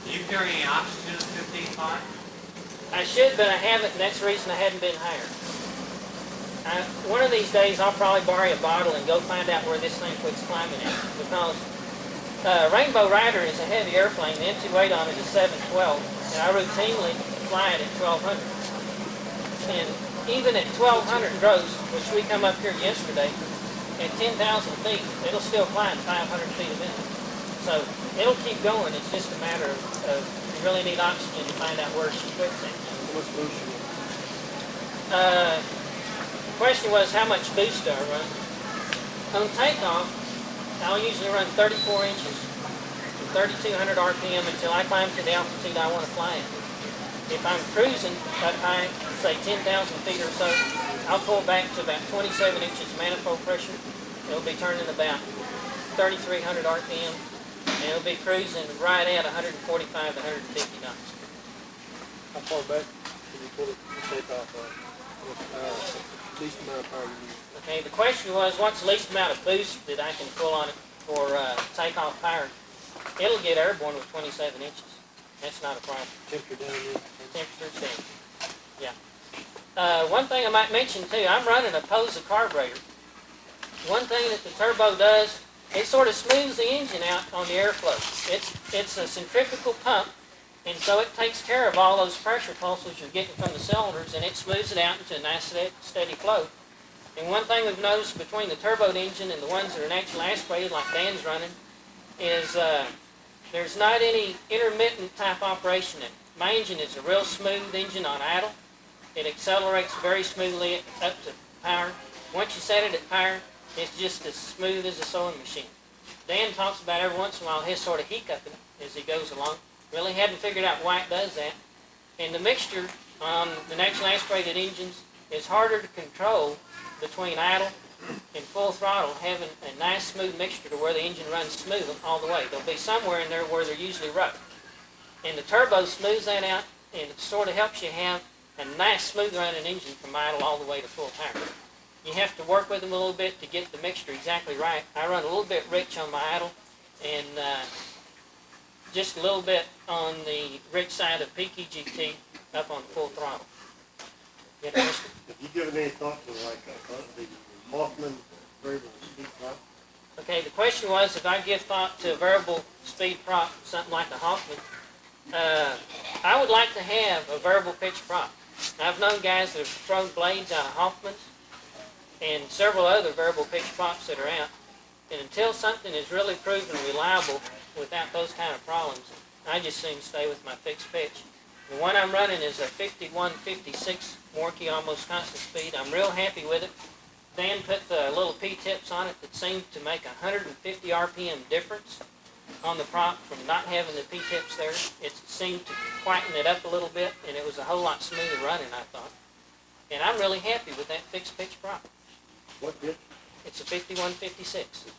Do you carry any oxygen at 15.5? I should, but I haven't, and that's the reason I hadn't been higher. One of these days, I'll probably borrow a bottle and go find out where this thing quits climbing at, because Rainbow Rider is a heavy airplane. The empty weight on it is 712, and I routinely fly it at 1200. And even at 1200 gross, which we come up here yesterday, at 10,000 feet, it'll still climb 500 feet a minute. So it'll keep going. It's just a matter of you really need oxygen to find out where she quits at. What's boost? The question was, how much boost do I run? On takeoff, I'll usually run 34 inches from 3,200 RPM until I climb to the altitude I want to fly at. If I'm cruising up high, say 10,000 feet or so, I'll pull back to about 27 inches manifold pressure. It'll be turning about 3,300 RPM, and it'll be cruising right at 145 to 150 knots. How far back can you pull it to take off least amount of power you need? Okay, the question was, what's the least amount of boost that I can pull on it for takeoff power? It'll get airborne with 27 inches. That's not a problem. Temperature down here. Temperature's down. Yeah. One thing I might mention too, I'm running a Posa carburetor. One thing that the turbo does, it sort of smooths the engine out on the airflow. It's a centrifugal pump, and so it takes care of all those pressure pulses you're getting from the cylinders, and it smooths it out into a nice steady flow. And one thing we've noticed between the turbo engine and the ones that are naturally aspirated, like Dan's running, is there's not any intermittent type operation in it. My engine is a real smooth engine on idle. It accelerates very smoothly up to power. Once you set it at power, it's just as smooth as a sewing machine. Dan talks about every once in a while his sort of hiccuping as he goes along. Really hadn't figured out why it does that. And the mixture on the naturally aspirated engines is harder to control between idle and full throttle, having a nice smooth mixture to where the engine runs smooth all the way. There'll be somewhere in there where they're usually rough. And the turbo smooths that out, and it sort of helps you have a nice smooth running engine from idle all the way to full power. You have to work with them a little bit to get the mixture exactly right. I run a little bit rich on my idle, and just a little bit on the rich side of PKGT up on full throttle. Have you given any thought to like the Hoffman variable speed prop? Okay, the question was if I give thought to a variable speed prop, something like a Hoffman. I would like to have a variable pitch prop. I've known guys that have thrown blades out of Hoffmans and several other variable pitch props that are out. And until something is really proven reliable without those kind of problems, I just seem to stay with my fixed pitch. The one I'm running is a 51-56 Morky, almost constant speed. I'm real happy with it. Dan put the little P-tips on it that seemed to make 150 RPM difference on the prop from not having the P-tips there. It seemed to quieten it up a little bit, and it was a whole lot smoother running, I thought. And I'm really happy with that fixed pitch prop. What did? It's a 5156. It's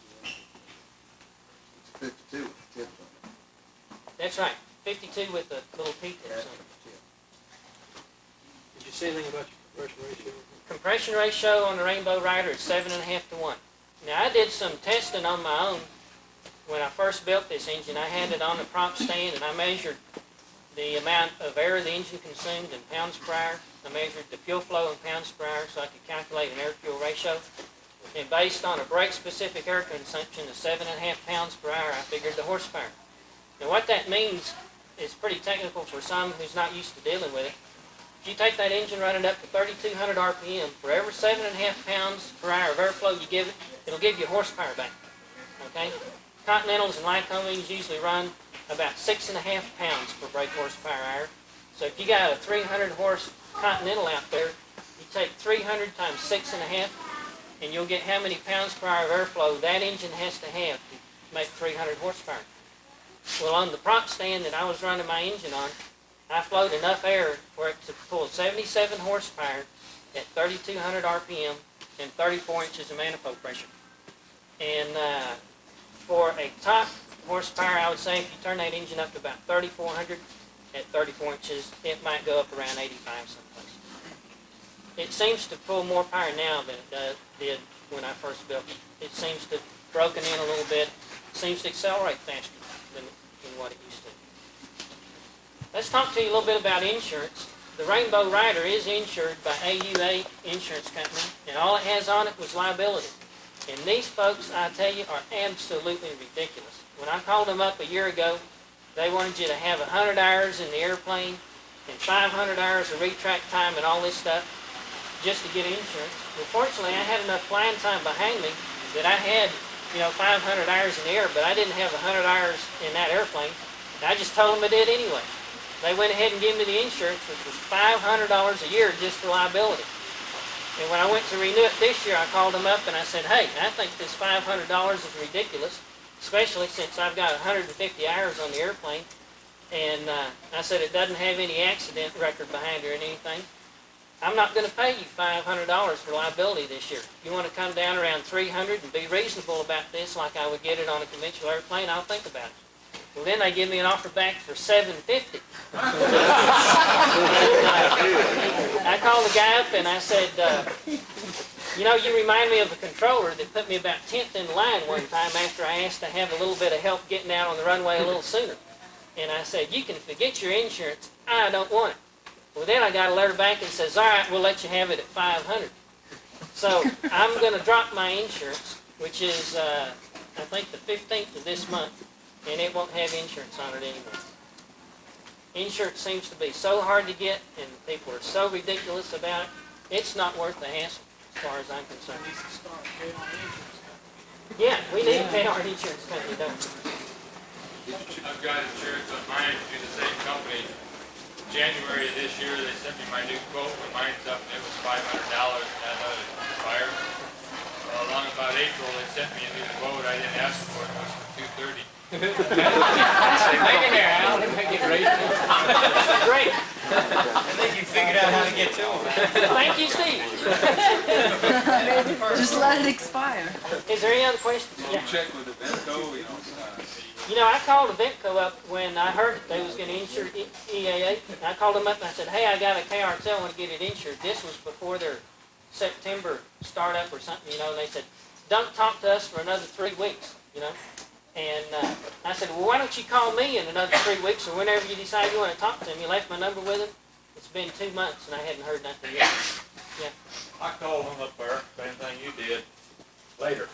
52 with the tips on That's right, 52 with a little P tip on it. Did you say anything about your compression ratio? Compression ratio on the Rainbow Rider is 7.5 to 1. Now, I did some testing on my own. When I first built this engine, I had it on the prop stand, and I measured the amount of air the engine consumed in pounds per hour. I measured the fuel flow in pounds per hour so I could calculate an air-fuel ratio. And based on a brake-specific air consumption of 7.5 pounds per hour, I figured the horsepower. Now, what that means is pretty technical for someone who's not used to dealing with it. If you take that engine, run it up to 3,200 RPM, for every 7.5 pounds per hour of airflow you give it, it'll give you horsepower back. Okay? Continentals and Lycomings usually run about 6.5 pounds per brake horsepower hour. So if you got a 300 horse Continental out there, you take 300 times 6.5, and you'll get how many pounds per hour of airflow that engine has to have to make 300 horsepower. Well, on the prop stand that I was running my engine on, I flowed enough air for it to pull 77 horsepower at 3,200 RPM and 34 inches of manifold pressure. And for a top horsepower, I would say if you turn that engine up to about 3,400 at 34 inches, it might go up around 85 someplace. It seems to pull more power now than it did when I first built it. It seems to have broken in a little bit. It seems to accelerate faster than what it used to. Let's talk to you a little bit about insurance. The Rainbow Rider is insured by AUA Insurance Company, and all it has on it was liability. And these folks, I tell you, are absolutely ridiculous. When I called them up a year ago, they wanted you to have 100 hours in the airplane and 500 hours of retract time and all this stuff just to get insurance. Well, fortunately, I had enough flying time behind me that I had, 500 hours in the air, but I didn't have 100 hours in that airplane. And I just told them I did anyway. They went ahead and gave me the insurance, which was $500 a year just for liability. And when I went to renew it this year, I called them up and I said, hey, I think this $500 is ridiculous, especially since I've got 150 hours on the airplane. And I said it doesn't have any accident record behind it or anything. I'm not going to pay you $500 for liability this year. If you want to come down around $300 and be reasonable about this like I would get it on a conventional airplane, I'll think about it. Well, then they give me an offer back for $750. I called the guy up and I said, you remind me of a controller that put me about 10th in line one time after I asked to have a little bit of help getting out on the runway a little sooner. And I said, you can forget your insurance. I don't want it. Well, then I got a letter back and says, all right, we'll let you have it at $500. So I'm going to drop my insurance, which is, I think, the 15th of this month. And it won't have insurance on it anymore. Insurance seems to be so hard to get, and people are so ridiculous about it, it's not worth the hassle, as far as I'm concerned. Yeah, we need to pay our insurance company, don't we? I've got insurance on mine through the same company. January of this year, they sent me my new quote when mine's up, and it was $500, and I thought it expired. Well, along about April, they sent me a new quote. I didn't ask for it. It was for $230. Hang in there, Al. Get ready. Great. I think you figured out how to get to them. Thank you, Steve. Just let it expire. Is there any other questions? You check with the Venco, I called Eventco up when I heard that they was going to insure EAA. I called them up and I said, hey, I got a KR I want to get it insured. This was before their September startup or something, and they said, don't talk to us for another 3 weeks, And I said, well, why don't you call me in another 3 weeks or whenever you decide you want to talk to them. You left my number with them. It's been 2 months and I hadn't heard nothing yet. Yeah. I called them up there, same thing you did, later.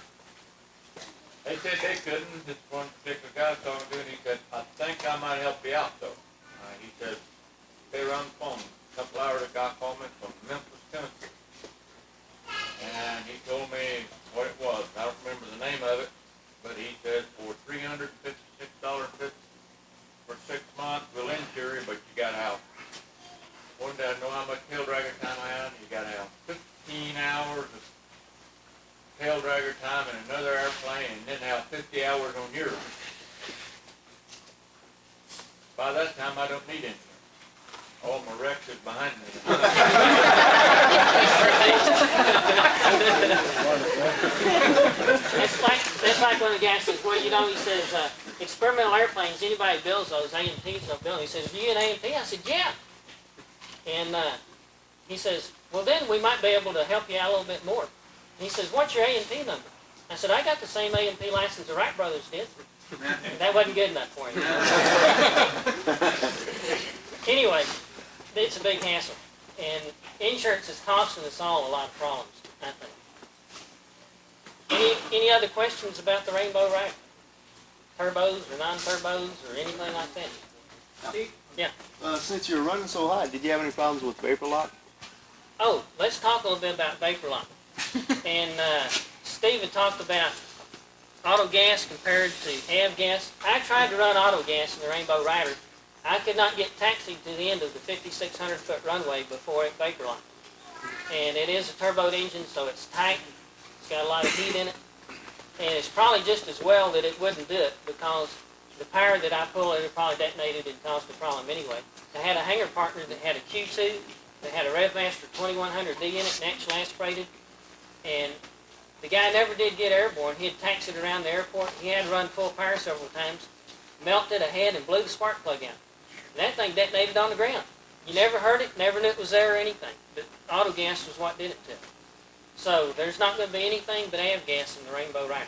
They said they couldn't. This one particular guy was talking to, and he said, I think I might help you out, though. He said, stay around the phone. A couple hours, a guy called me from Memphis, Tennessee. And he told me what it was. I don't remember the name of it, but he said for $356 for 6 months, we'll insure you, but you got to have, one day I know how much tail dragger time I have, you got to have 15 hours of tail dragger time in another airplane, and then have 50 hours on yours. By that time, I don't need insurance. All my wrecks is behind me. know, he says, experimental airplanes, anybody builds those, A&Ps don't build them. He says, are you an A&P? I said, yeah. And he says, well then we might be able to help you out a little bit more. And he says, what's your A&P number? I said, I got the same A&P license the Wright brothers did. That wasn't good enough for him. Anyway, it's a big hassle. And insurance is costing us all a lot of problems, I think. Any other questions about the Rainbow Rider? Turbos or non-turbos or anything like that? Steve? Yeah. Since you're running so hot, did you have any problems with vapor lock? Oh, let's talk a little bit about vapor lock. And Steve had talked about auto gas compared to av gas. I tried to run auto gas in the Rainbow Rider. I could not get taxied to the end of the 5,600-foot runway before it vapor locked. And it is a turbo engine, so it's tight. It's got a lot of heat in it. And it's probably just as well that it wouldn't do it, because the power that I pull, it probably detonated and caused a problem anyway. I had a hanger partner that had a Q2 that had a RevMaster 2100D in it, natural aspirated. And the guy never did get airborne. He had taxied around the airport. He had run full power several times, melted a head, and blew the spark plug out. And that thing detonated on the ground. You never heard it, never knew it was there or anything. But auto gas was what did it to it. So there's not going to be anything but av gas in the Rainbow Rider.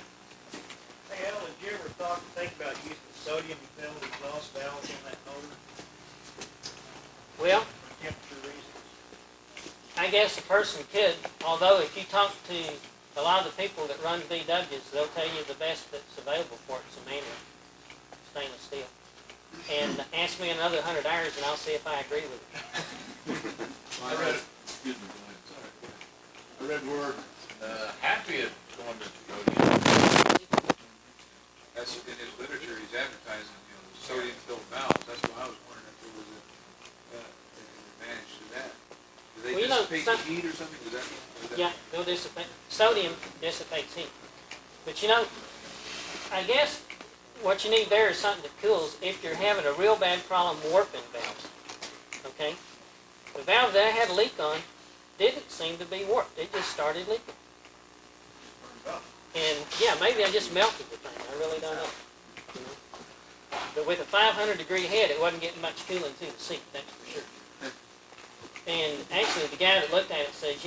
Hey, Al, did you ever think about using sodium to fill the exhaust valves on that motor Well, for temperature reasons? I guess a person could, although if you talk to a lot of the people that run VWs, they'll tell you the best that's available for it is a manual stainless steel. And ask me another 100 hours and I'll see if I agree with it. I read, excuse me, go ahead. Sorry. I read word, happy at going to sodium. That's in his literature, he's advertising, sodium-filled valves. That's why I was wondering if there was an advantage to that. Do they Well, dissipate the heat or something? Is that Yeah, they'll dissipate. Sodium dissipates heat. But I guess what you need there is something that cools if you're having a real bad problem warping valves. Okay? The valve that I had a leak on didn't seem to be warped. It just started leaking. And yeah, maybe I just melted the thing. I really don't know. But with a 500-degree head, it wasn't getting much cooling through the seat, that's for sure. And actually, the guy that looked at it says,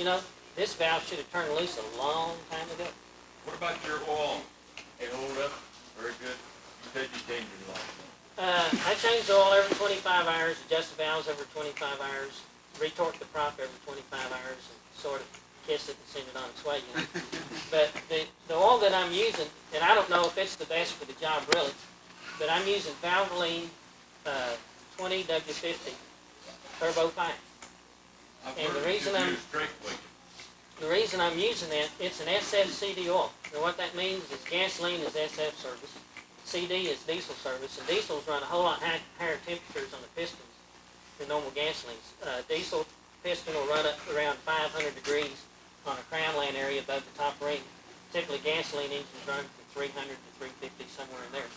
this valve should have turned loose a long time ago. What about your oil? It hold up very good? You said you changed it a lot. I change the oil every 25 hours, adjust the valves every 25 hours, retorque the prop every 25 hours, and sort of kiss it and send it on its way. But the oil that I'm using, and I don't know if it's the best for the job really, but I'm using Valvoline 20W50 Turbo 5. And the reason I'm using that, it's an SFCD oil. And what that means is gasoline is SF service, CD is diesel service, and diesels run a whole lot higher temperatures on the pistons than normal gasolines. Diesel piston will run up around 500 degrees on a crownland area above the top ring. Typically gasoline engines run from 300 to 350, somewhere in there.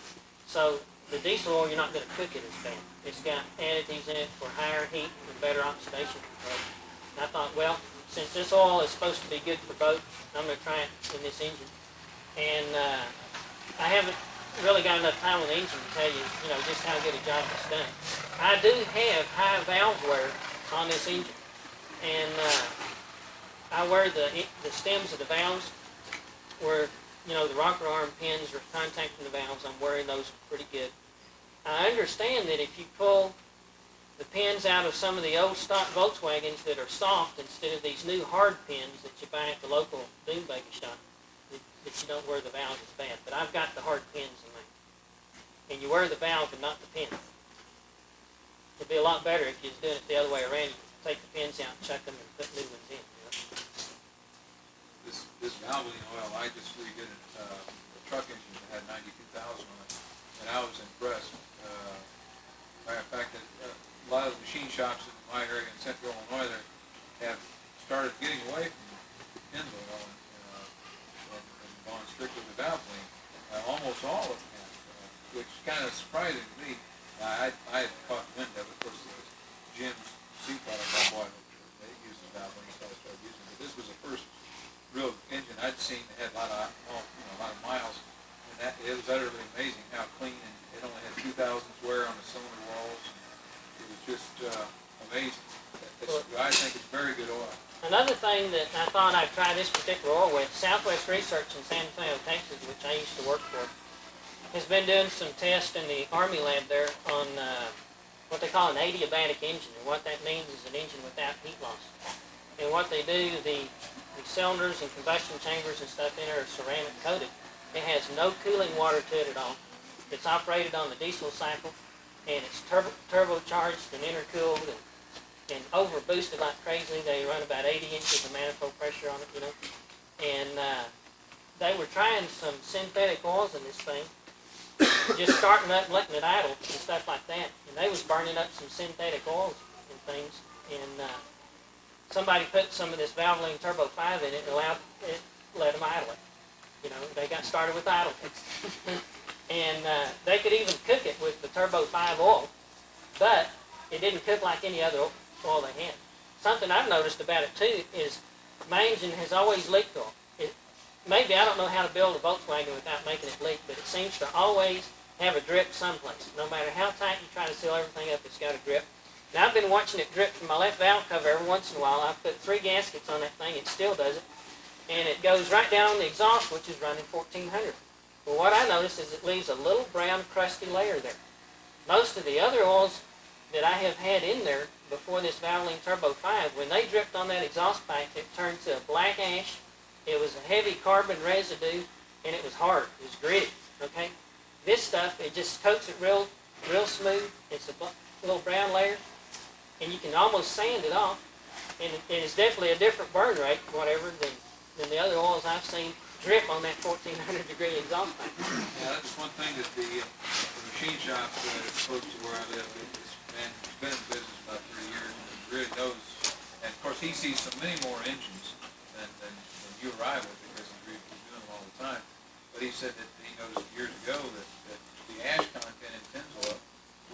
So the diesel oil, you're not going to cook it as bad. It's got additives in it for higher heat and better oxidation control. And I thought, well, since this oil is supposed to be good for both, I'm going to try it in this engine. And I haven't really got enough time on the engine to tell you, just how good a job it's done. I do have high valve wear on this engine. And I wear the stems of the valves where, the rocker arm pins are contacting the valves. I'm wearing those pretty good. I understand that if you pull the pins out of some of the old stock Volkswagens that are soft instead of these new hard pins that you buy at the local Doombaker shop, that you don't wear the valve as bad. But I've got the hard pins in mine. And you wear the valve and not the pin. It'd be a lot better if you was doing it the other way around. You take the pins out, chuck them, and put new ones in. This Valvoline oil, I just redid it, a truck engine that had 92,000 on it, and I was impressed. Matter of fact, a lot of the machine shops in my area in central Illinois have started getting away from pins oil and gone strictly to Valvoline. Almost all of them have, which is kind of surprising to me. I had caught wind of it. Of course, Jim's seat product, boy, they use the Valvoline, so I started using it. But this was the first real engine I'd seen that had a lot of miles, and that it was utterly amazing how clean, and it only had 2,000 wear on the cylinder walls. It was just amazing. I think it's very good oil. Another thing that I thought I'd try this particular oil with, Southwest Research in San Antonio, Texas, which I used to work for, has been doing some tests in the Army lab there on what they call an adiabatic engine. And what that means is an engine without heat loss. And what they do, the cylinders and combustion chambers and stuff in there are ceramic coated. It has no cooling water to it at all. It's operated on the diesel cycle, and it's turbocharged and intercooled and over boosted like crazy. They run about 80 inches of manifold pressure on it, you know. And they were trying some synthetic oils in this thing, just starting up and letting it idle and stuff like that. And they was burning up some synthetic oils and things. And somebody put some of this Valvoline Turbo 5 in it and let them idle it. You know, they got started with idle. And they could even cook it with the Turbo 5 oil, but it didn't cook like any other oil they had. Something I've noticed about it too is my engine has always leaked oil. Maybe I don't know how to build a Volkswagen without making it leak, but it seems to always have a drip someplace. No matter how tight you try to seal everything up, it's got a drip. Now I've been watching it drip from my left valve cover every once in a while. I've put 3 gaskets on that thing, it still does it. And it goes right down on the exhaust, which is running 1400. Well, what I noticed is it leaves a little brown crusty layer there. Most of the other oils that I have had in there before this Valvoline Turbo 5, when they dripped on that exhaust pipe, it turned to a black ash. It was a heavy carbon residue, and it was hard. It was gritty, okay? This stuff, it just coats it real smooth. It's a little brown layer, and you can almost sand it off. And it's definitely a different burn rate, whatever, than the other oils I've seen drip on that 1400-degree exhaust pipe. Yeah, that's one thing that the machine shop close to where I live, this man has been in business about 3 years and really knows. And of course, he sees so many more engines than you or I would, because he's doing them all the time. But he said that he noticed years ago that the ash content in Tinsoil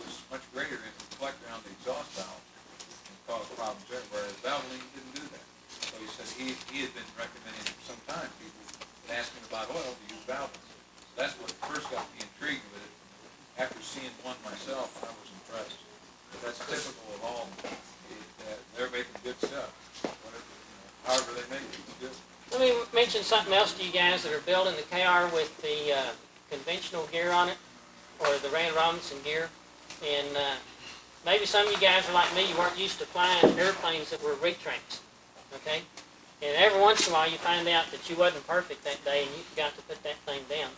was much greater if it collected around the exhaust valve and caused problems there, whereas Valvoline didn't do that. So he said he had been recommending for some time people asking about oil to use Valvoline. So that's what first got me intrigued with it. After seeing one myself, I was impressed. But that's typical of all. They're making good stuff. Whatever, however they make it, it's good. Let me mention something else to you guys that are building the KR with the conventional gear on it, or the Rand Robinson gear. And maybe some of you guys are like me, you weren't used to flying airplanes that were retracts, okay? And every once in a while you find out that you wasn't perfect that day and you forgot to put that thing down.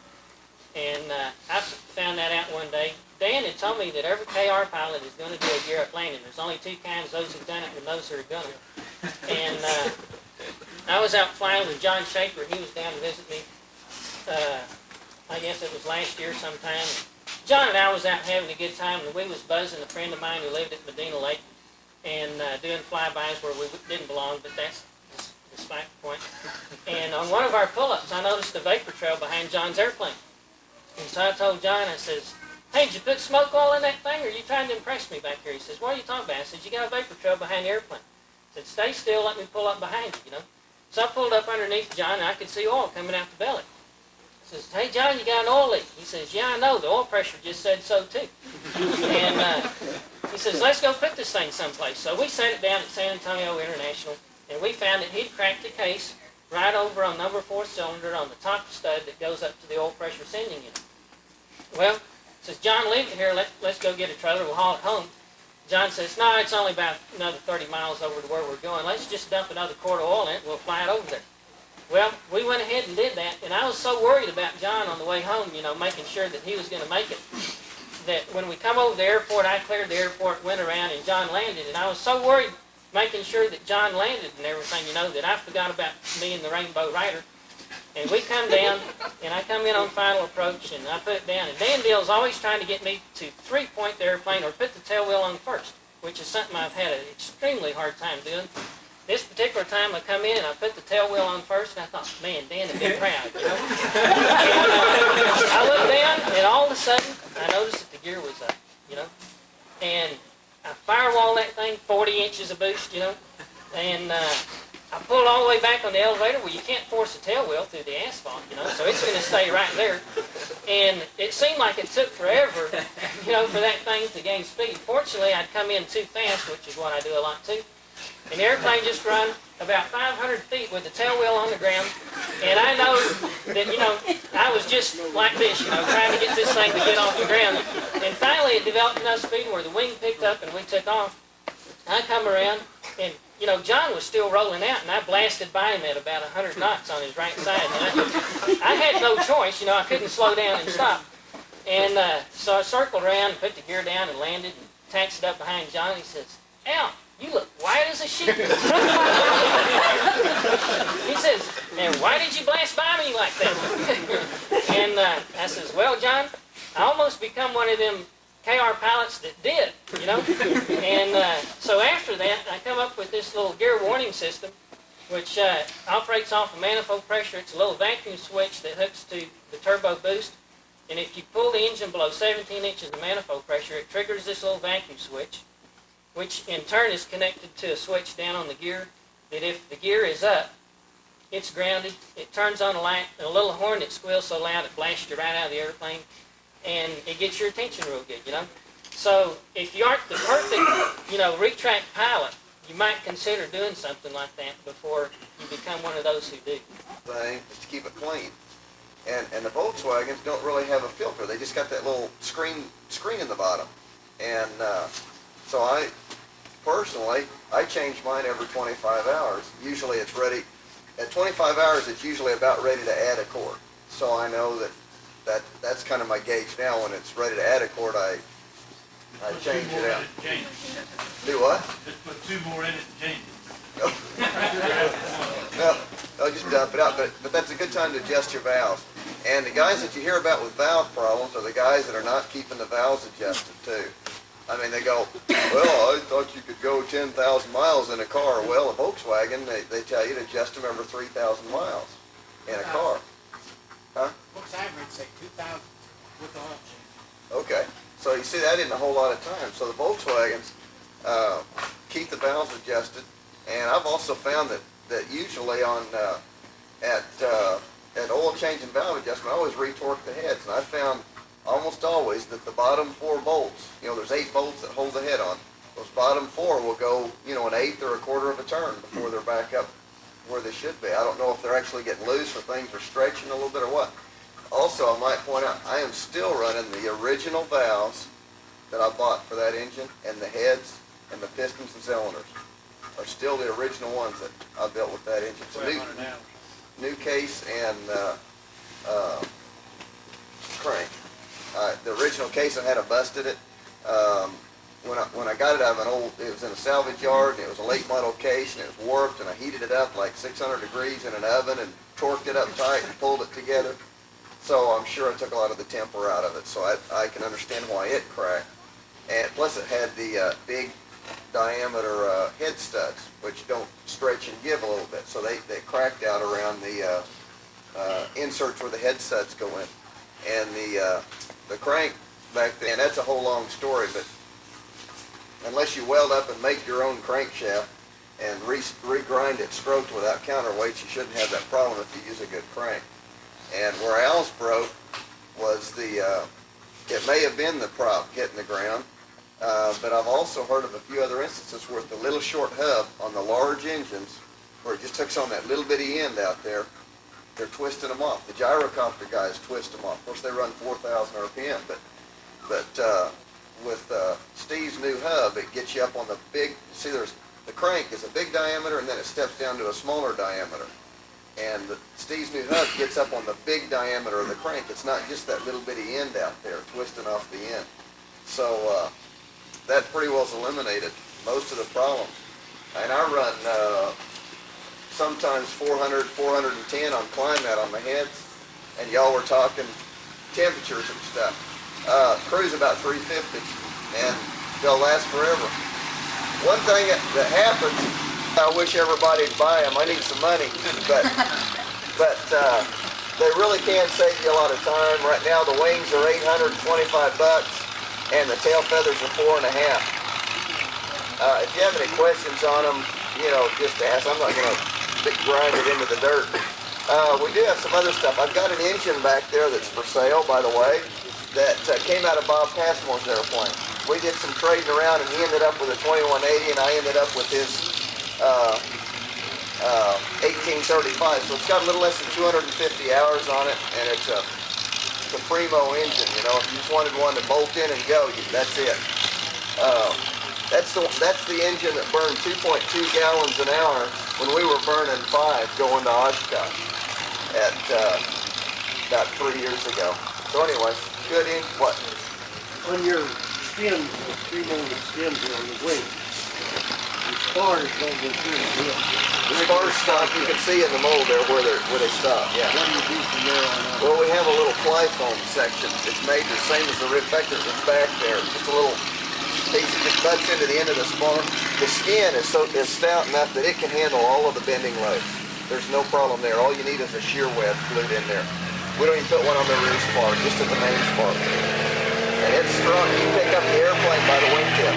And I found that out one day. Dan had told me that every KR pilot is going to do a gear-up landing. There's only 2 kinds, those who've done it and those who are going to. And I was out flying with John Shaper. He was down to visit me. I guess it was last year sometime. John and I was out having a good time, and we was buzzing a friend of mine who lived at Medina Lake and doing flybys where we didn't belong, but that's despite the point. And on one of our pull-ups, I noticed a vapor trail behind John's airplane. And so I told John, I says, "Hey, did you put smoke oil in that thing, or are you trying to impress me back here?" He says, "What are you talking about?" I said, "You got a vapor trail behind the airplane." I said, "Stay still, let me pull up behind you, you know." So I pulled up underneath John, and I could see oil coming out the belly. I says, "Hey, John, you got an oil leak." He says, "Yeah, I know. The oil pressure just said so, too." And he says, "Let's go put this thing someplace." So we set it down at San Antonio International, and we found that he'd cracked the case right over on number 4 cylinder on the top stud that goes up to the oil pressure sending unit. Well, says, "John, leave it here. Let's go get a trailer. We'll haul it home." John says, "No, it's only about another 30 miles over to where we're going. Let's just dump another quart of oil in it, and we'll fly it over there." Well, we went ahead and did that, and I was so worried about John on the way home, you know, making sure that he was going to make it, that when we come over the airport, I cleared the airport, went around, and John landed, and I was so worried making sure that John landed and everything, you know, that I forgot about me and the Rainbow Rider. And we come down, and I come in on final approach, and I put it down. And Dan Diehl's always trying to get me to 3-point the airplane or put the tail wheel on first, which is something I've had an extremely hard time doing. This particular time I come in and I put the tail wheel on first, and I thought, man, Dan would be proud, you know. And, I looked down, and all of a sudden, I noticed that the gear was up, you know. And I firewalled that thing, 40 inches of boost, you know. And I pulled all the way back on the elevator. Well, you can't force a tail wheel through the asphalt, so it's going to stay right there. And it seemed like it took forever, for that thing to gain speed. Fortunately, I'd come in too fast, which is what I do a lot too. And the airplane just run about 500 feet with the tail wheel on the ground. And I know that, I was just like this, trying to get this thing to get off the ground. And finally, it developed enough speed where the wing picked up and we took off. I come around, and John was still rolling out, and I blasted by him at about 100 knots on his right side. And I had no choice, I couldn't slow down and stop. And so I circled around and put the gear down and landed and taxied up behind John. He says, "Al, you look white as a sheet." He says, "And why did you blast by me like that?" And I says, "Well, John, I almost become one of them KR pilots that did, And so after that, I come up with this little gear warning system, which operates off of manifold pressure. It's a little vacuum switch that hooks to the turbo boost. And if you pull the engine below 17 inches of manifold pressure, it triggers this little vacuum switch, which in turn is connected to a switch down on the gear, that if the gear is up, it's grounded. It turns on a light, and a little horn that squeals so loud it blasts you right out of the airplane. And it gets your attention real good, So if you aren't the perfect, retract pilot, you might consider doing something like that before you become one of those who do. Thing is to keep it clean. And the Volkswagens don't really have a filter. They just got that little screen in the bottom. And so I, personally, I change mine every 25 hours. Usually it's ready. At 25 hours, it's usually about ready to add a cord. So I know that's kind of my gauge now. When it's ready to add a cord, I change it out. Do what? Just put 2 more in it and change it. No, just dump it out. But that's a good time to adjust your valves. And the guys that you hear about with valve problems are the guys that are not keeping the valves adjusted too. I mean, they go, "Well, I thought you could go 10,000 miles in a car." Well, a Volkswagen, they tell you to adjust them every 3,000 miles in a car. Huh? What's average, say 2,000 with the oil change? Okay, so you see that isn't a whole lot of time. So the Volkswagens keep the valves adjusted, and I've also found that usually at oil change and valve adjustment, I always retorque the heads, and I found almost always that the bottom 4 bolts, there's 8 bolts that hold the head on. Those bottom 4 will go, an eighth or a quarter of a turn before they're back up where they should be. I don't know if they're actually getting loose or things are stretching a little bit or what. Also, I might point out, I am still running the original valves that I bought for that engine, and the heads and the pistons and cylinders are still the original ones that I built with that engine. So new case and crank. The original case, I had busted it. When I got it out of it was in a salvage yard, and it was a late model case, and it was warped, and I heated it up like 600 degrees in an oven and torqued it up tight and pulled it together. So I'm sure I took a lot of the temper out of it, so I can understand why it cracked. And plus it had the big diameter head studs, which don't stretch and give a little bit. So they cracked out around the inserts where the head studs go in. And the crank back then, that's a whole long story, but unless you weld up and make your own crankshaft and regrind it stroked without counterweights, you shouldn't have that problem if you use a good crank. And where Al's broke was it may have been the prop hitting the ground, but I've also heard of a few other instances where the little short hub on the large engines, where it just hooks on that little bitty end out there, they're twisting them off. The gyrocopter guys twist them off. Of course, they run 4,000 RPM, but with Steve's new hub, it gets you up on the big, see the crank is a big diameter and then it steps down to a smaller diameter. And Steve's new hub gets up on the big diameter of the crank. It's not just that little bitty end out there twisting off the end. So that pretty well's eliminated most of the problems. And I run sometimes 400, 410 on climb out on my heads. And y'all were talking temperatures and stuff. Cruise about 350, and they'll last forever. One thing that happens, I wish everybody'd buy them. I need some money, but they really can save you a lot of time. Right now, the wings are $825, and the tail feathers are $4.50. If you have any questions on them, just ask. I'm not going to grind it into the dirt. We do have some other stuff. I've got an engine back there that's for sale, by the way, that came out of Bob Passmore's airplane. We did some trading around, and he ended up with a 2180, and I ended up with his 1835. So it's got a little less than 250 hours on it, and it's a primo engine. You know, if you just wanted one to bolt in and go, that's it. That's the engine that burned 2.2 gallons an hour when we were burning 5 going to Oshkosh at about 3 years ago. So anyway, good in what? On your skins, the three-molded skins here on the wings, the spars don't go through the wheel. The spars stop, you can see in the mold there where they stop, yeah. What do you do from there on out? Well, we have a little ply foam section. It's made the same as the in fact, it's back there. Just a little piece that just butts into the end of the spar. The skin is stout enough that it can handle all of the bending loads. There's no problem there. All you need is a shear web glued in there. We don't even put one on the rear spar, just at the main spar. And it's strong. You can pick up the airplane by the wingtip.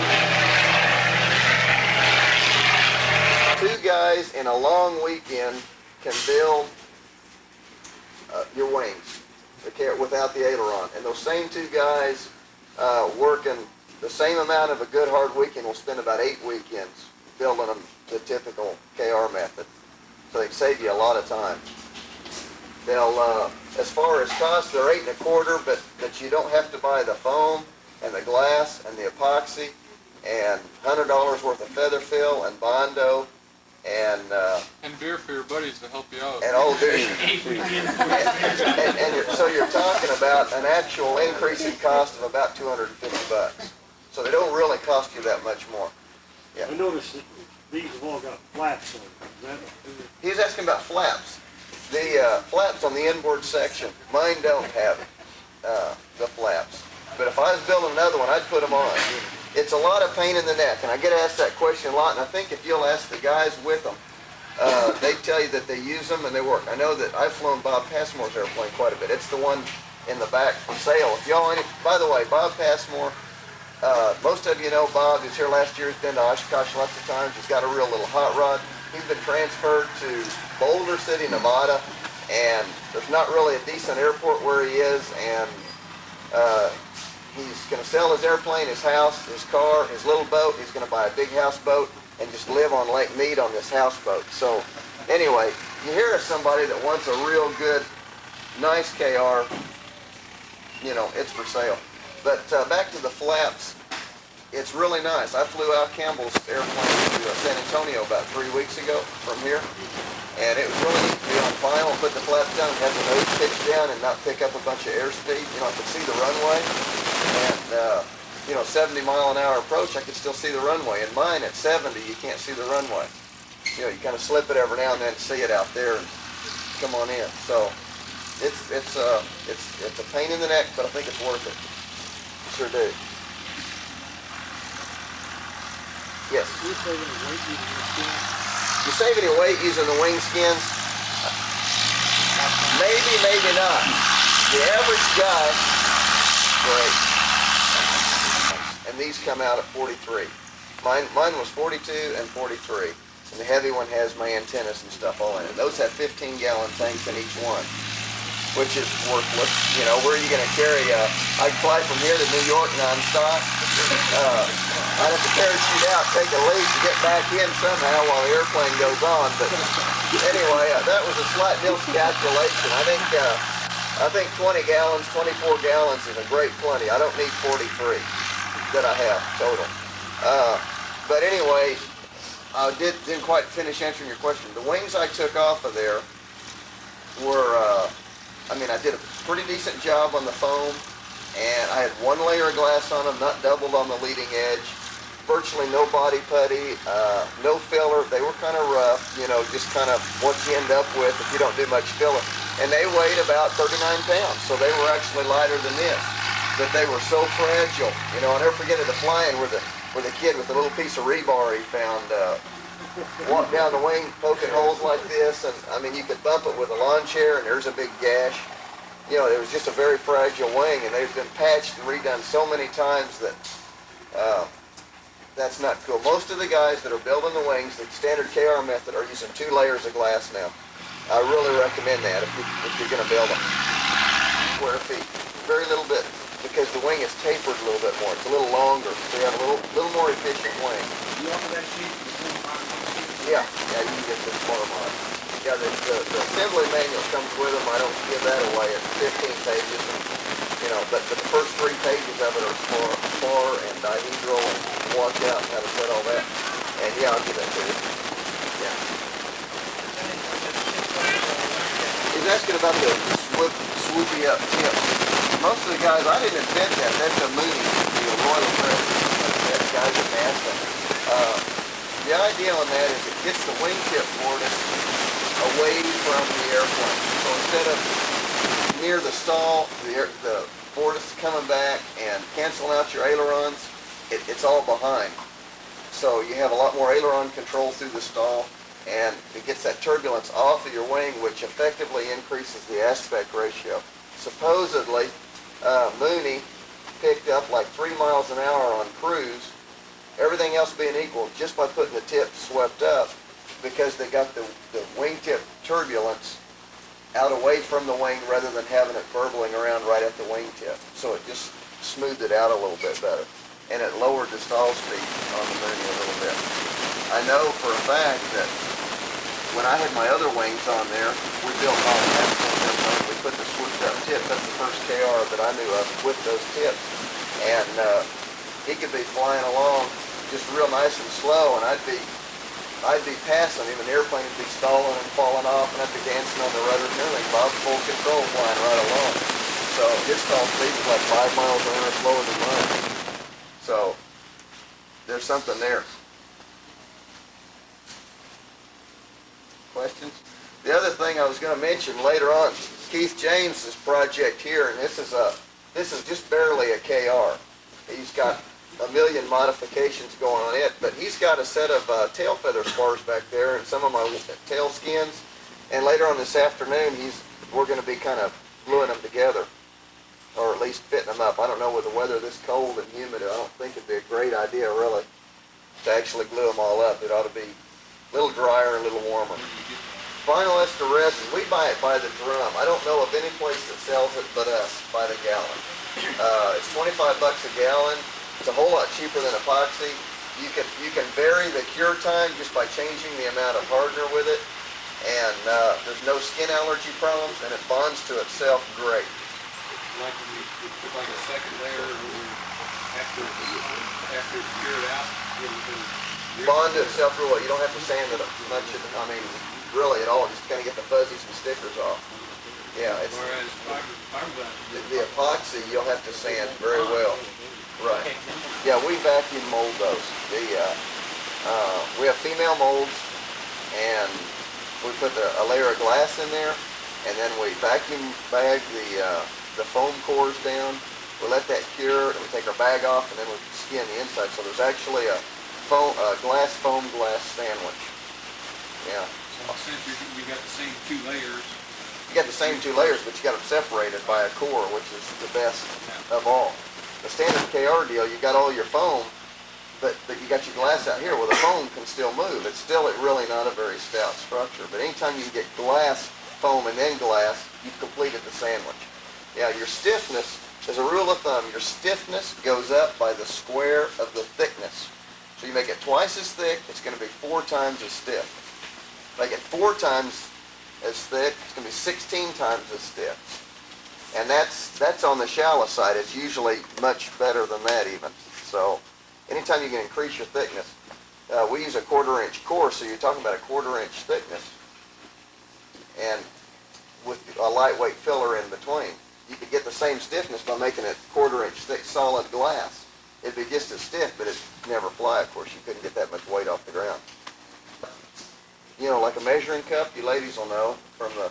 2 guys in a long weekend can build your wings without the aileron. And those same 2 guys working the same amount of a good hard weekend will spend about 8 weekends building them the typical KR method. So they save you a lot of time. They'll, as far as cost, they're 8 1/4, but you don't have to buy the foam and the glass and the epoxy and $100 worth of feather fill and Bondo and beer for your buddies to help you out. and all this. So you're talking about an actual increase in cost of about $250. So they don't really cost you that much more. Yeah. I noticed that these have all got flaps on them. He's asking about flaps. The flaps on the inboard section, mine don't have the flaps. But if I was building another one, I'd put them on. It's a lot of pain in the neck, and I get asked that question a lot, and I think if you'll ask the guys with them, they tell you that they use them and they work. I know that I've flown Bob Passmore's airplane quite a bit. It's the one in the back for sale. If y'all, by the way, Bob Passmore, most of you know Bob. He was here last year. He's been to Oshkosh lots of times. He's got a real little hot rod. He's been transferred to Boulder City, Nevada, and there's not really a decent airport where he is, and he's going to sell his airplane, his house, his car, his little boat. He's going to buy a big houseboat and just live on Lake Mead on this houseboat. So anyway, you hear of somebody that wants a real good, nice KR, you know, it's for sale. But back to the flaps, it's really nice. I flew out Campbell's airplane to San Antonio about 3 weeks ago from here, and it was really neat to be on final and put the flaps down and have the nose pitched down and not pick up a bunch of airspeed. You know, I could see the runway, and you know, 70-mile-an-hour approach, I could still see the runway. In mine, at 70, you can't see the runway. You know, you kind of slip it every now and then to see it out there and come on in. So it's a pain in the neck, but I think it's worth it. Sure do. Yes. You save any weight using the skins? You save any weight using the wing skins? Maybe, maybe not. The average guy, great. And these come out at 43. Mine was 42 and 43. And the heavy one has my antennas and stuff all in it. Those have 15-gallon tanks in each one, which is worthless. You know, where are you going to carry? I can fly from here to New York nonstop. I'd have to parachute out, take a leap to get back in somehow while the airplane goes on. But anyway, that was a slight miscalculation. I think 20 gallons, 24 gallons is a great plenty. I don't need 43 that I have total. But anyway, I didn't quite finish answering your question. The wings I took off of there were, I did a pretty decent job on the foam, and I had 1 layer of glass on them, not doubled on the leading edge. Virtually no body putty, no filler. They were kind of rough, you know, just kind of what you end up with if you don't do much filler. And they weighed about 39 pounds, so they were actually lighter than this. But they were so fragile. You know, I'll never forget at the flying where the kid with a little piece of rebar he found walked down the wing poking holes like this, and I mean, you could bump it with a lawn chair and there's a big gash. You know, it was just a very fragile wing, and they've been patched and redone so many times that That's not cool. Most of the guys that are building the wings, the standard KR method, are using 2 layers of glass now. I really recommend that if you're going to build them. Square feet, very little bit, because the wing is tapered a little bit more. It's a little longer, so you have a little more efficient wing. You offer that sheet for 25 Yeah, you can get this form on it. Yeah, the assembly manual comes with them. I don't give that away. It's 15 pages, and, but the first 3 pages of it are spar and dihedral and washout and how to set all that. And yeah, I'll give that to you. Yeah. He's asking about the swoopy up tips. Most of the guys, I didn't invent that. That's a movie, the Royal American. That guys at NASA. The idea on that is it gets the wingtip vortex away from the airplane. So instead of near the stall, the vortex coming back and canceling out your ailerons, it's all behind. So you have a lot more aileron control through the stall, and it gets that turbulence off of your wing, which effectively increases the aspect ratio. Supposedly, Mooney picked up like 3 miles an hour on cruise, everything else being equal, just by putting the tip swept up, because they got the wingtip turbulence out away from the wing rather than having it burbling around right at the wingtip. So it just smoothed it out a little bit better. And it lowered the stall speed on the Mooney a little bit. I know for a fact that when I had my other wings on there, we built all that. We put the swooped up tip. That's the first KR that I knew of with those tips. And he could be flying along just real nice and slow, and I'd be passing him, and the airplane would be stalling and falling off, and I'd be dancing on the rudder and everything. Bob's full control flying right along. So his stall speed was like 5 miles an hour slower than mine. So there's something there. Questions? The other thing I was going to mention later on, Keith James's project here, and this is just barely a KR. He's got a million modifications going on it, but he's got a set of tail feather spars back there and some of my tail skins, and later on this afternoon we're going to be kind of gluing them together, or at least fitting them up. I don't know with the weather this cold and humid, I don't think it'd be a great idea really to actually glue them all up. It ought to be a little drier and a little warmer. Vinyl ester resin, we buy it by the drum. I don't know of any place that sells it but us by the gallon. It's 25 bucks a gallon. It's a whole lot cheaper than epoxy. You can vary the cure time just by changing the amount of hardener with it, and there's no skin allergy problems, and it bonds to itself great. Like when you put like a second layer after it's cured out, it'll Bond to itself real well. You don't have to sand it much. Really at all. Just kind of get the fuzzies and stickers off. Yeah, it's whereas fiberglass, the epoxy you'll have to sand very well. Right. Yeah, we vacuum mold those. We have female molds, and we put a layer of glass in there, and then we vacuum bag the foam cores down. We let that cure, and we take our bag off, and then we skin the inside. So there's actually a glass sandwich. Yeah. so since you got the same 2 layers, You got the same 2 layers, but you got them separated by a core, which is the best of all. The standard KR deal, you got all your foam, but you got your glass out here. Well, the foam can still move. It's still really not a very stout structure. But anytime you can get glass, foam, and then glass, you've completed the sandwich. Yeah, your stiffness, as a rule of thumb, your stiffness goes up by the square of the thickness. So you make it twice as thick, it's going to be 4 times as stiff. Make it 4 times as thick, it's going to be 16 times as stiff. And that's on the shallow side. It's usually much better than that even. So anytime you can increase your thickness, we use a 1/4 inch core, so you're talking about a 1/4 inch thickness. And with a lightweight filler in between, you could get the same stiffness by making it 1/4 inch thick solid glass. It'd be just as stiff, but it'd never fly, of course. You couldn't get that much weight off the ground. You know, like a measuring cup, you ladies will know from the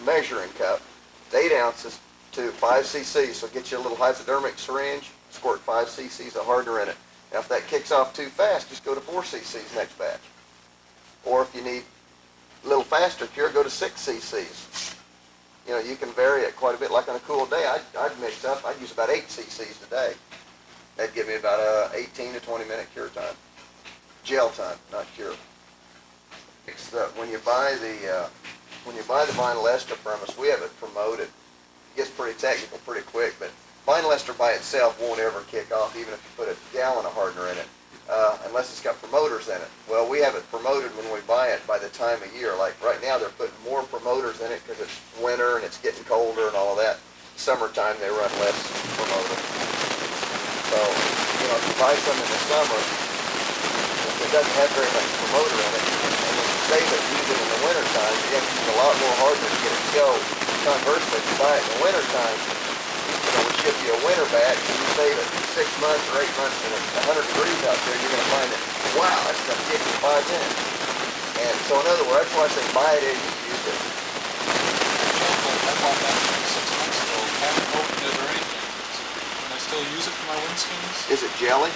measuring cup. It's 8 ounces to 5 cc's, so get you a little hypodermic syringe, squirt 5 cc's of hardener in it. Now, if that kicks off too fast, just go to 4 cc's next batch. Or if you need a little faster cure, go to 6 cc's. You know, you can vary it quite a bit. Like on a cool day, I'd use about 8 cc's a day. That'd give me about a 18 to 20 minute cure time. Gel time, not cure. It's when you buy the vinyl ester from us, we have it promoted. It gets pretty technical pretty quick, but vinyl ester by itself won't ever kick off, even if you put a gallon of hardener in it, unless it's got promoters in it. Well, we have it promoted when we buy it by the time of year. Like right now, they're putting more promoters in it because it's winter and it's getting colder and all of that. Summertime, they run less promoter. So, you know, if you buy some in the summer, it doesn't have very much promoter in it, and when you save it, use it in the wintertime, you have to use a lot more hardener to get it to go. Conversely, if you buy it in the wintertime, we ship you a winter batch, and you save it 6 months or 8 months, and it's 100 degrees out there, you're going to find it, wow, that's going to get you in 5 minutes. And so in other words, that's why I say buy it as you use it. I bought that 6 months ago, haven't opened it or anything. Can I still use it for my windskins? Is it jelly?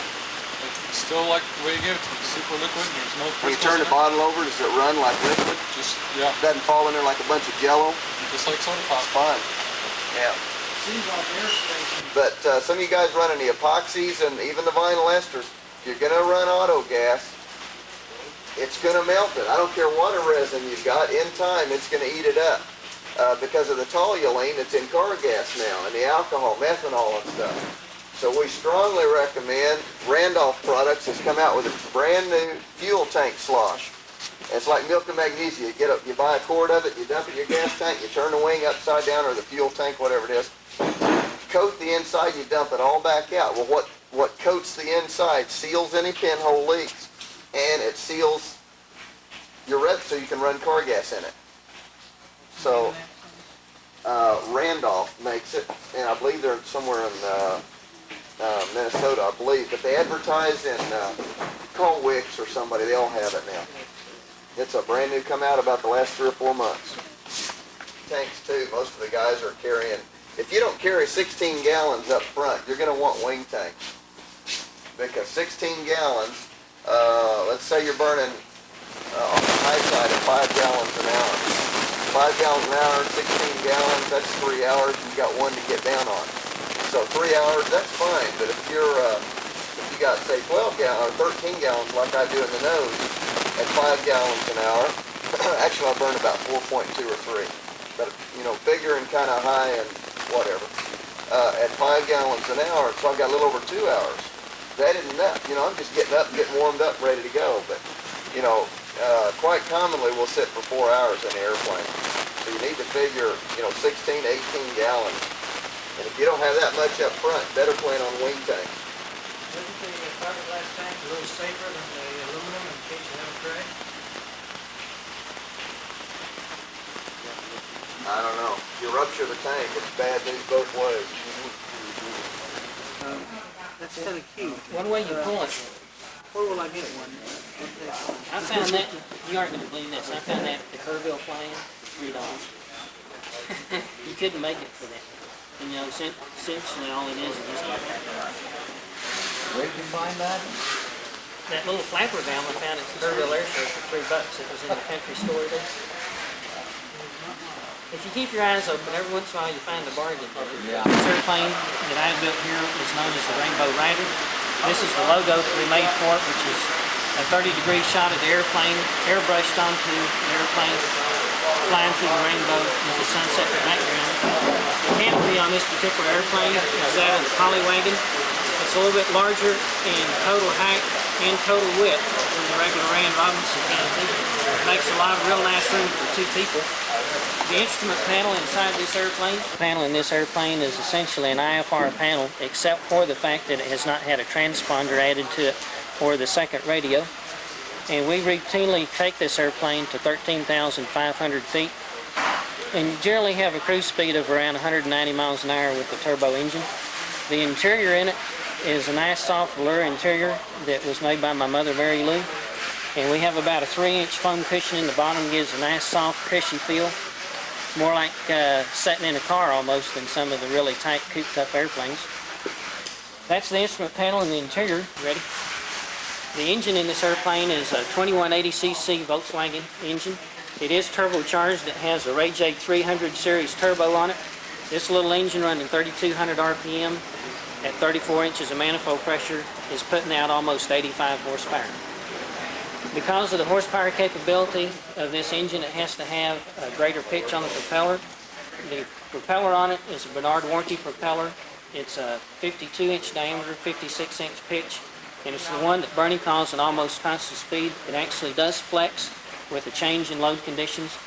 It's still like the way you give it to me, super liquid, and there's no When you crystals turn the in it. bottle over, does it run like liquid? Just, yeah, Doesn't fall in there like a bunch of jello? just like soda pop. It's fine. Yeah. Seems like air station. But some of you guys running the epoxies and even the vinyl esters, if you're going to run auto gas, it's going to melt it. I don't care what a resin you've got, in time it's going to eat it up. Because of the toluene that's in car gas now, and the alcohol, methanol and stuff. So we strongly recommend, Randolph Products has come out with a brand new fuel tank slosh. It's like milk and magnesia. You buy a quart of it, you dump it in your gas tank, you turn the wing upside down, or the fuel tank, whatever it is. Coat the inside, you dump it all back out. Well, what coats the inside seals any pinhole leaks, and it seals your rev so you can run car gas in it. So Randolph makes it, and I believe they're somewhere in Minnesota, I believe. But they advertise in Call Wicks or somebody. They all have it now. It's a brand new, come out about the last 3 or 4 months. Tanks too. Most of the guys are carrying. If you don't carry 16 gallons up front, you're going to want wing tanks, because 16 gallons. Let's say you're burning on the high side of 5 gallons an hour. 5 gallons an hour, 16 gallons, that's 3 hours, and you got one to get down on. So 3 hours, that's fine, but if you got, say, 12 gallons, or 13 gallons like I do in the nose, at 5 gallons an hour, actually I burn about 4.2 or 3, but, you know, figuring kind of high and whatever, at 5 gallons an hour, so I've got a little over 2 hours. That isn't enough, you know, I'm just getting up, getting warmed up, ready to go, but, you know, quite commonly we'll sit for 4 hours in the airplane. So you need to figure, you know, 16 to 18 gallons. And if you don't have that much up front, better plan on wing tanks. Isn't the fiberglass tank a little safer than the aluminum in case you have a crash? I don't know. If you rupture the tank, it's bad news both ways. That's kind of cute. One way you pull it. Where will I get one? I found that, you aren't going to believe this, I found that at the Kerrville Flyin for $3. You couldn't make it for that. And, you know, essentially all it is just like that. Where did you find that? That little flapper valve I found at the Kerrville Air Show for $3. It was in the country store there. If you keep your eyes open, every once in a while you find a bargain. Yeah. This airplane that I built here is known as the Rainbow Rider. This is the logo that we made for it, which is a 30-degree shot of the airplane, airbrushed onto the airplane, flying through the rainbow with the sunset in the background. The canopy on this particular airplane is that of the Polywagon. It's a little bit larger in total height and total width than the regular Rand Robinson canopy. It makes a lot of real nice room for 2 people. The instrument panel inside this airplane, the panel in this airplane is essentially an IFR panel, except for the fact that it has not had a transponder added to it or the second radio. And we routinely take this airplane to 13,500 feet and generally have a cruise speed of around 190 miles an hour with the turbo engine. The interior in it is a nice soft velour interior that was made by my mother, Mary Lou. And we have about a 3-inch foam cushion in the bottom, gives a nice soft, cushy feel. More like sitting in a car almost than some of the really tight, cooped-up airplanes. That's the instrument panel in the interior. Ready? The engine in this airplane is a 2180cc Volkswagen engine. It is turbocharged. It has a Rayjade 300 series turbo on it. This little engine running 3,200 RPM at 34 inches of manifold pressure is putting out almost 85 horsepower. Because of the horsepower capability of this engine, it has to have a greater pitch on the propeller. The propeller on it is a Bernard warranty propeller. It's a 52-inch diameter, 56-inch pitch, and it's the one that Bernie calls an almost constant speed. It actually does flex with a change in load conditions.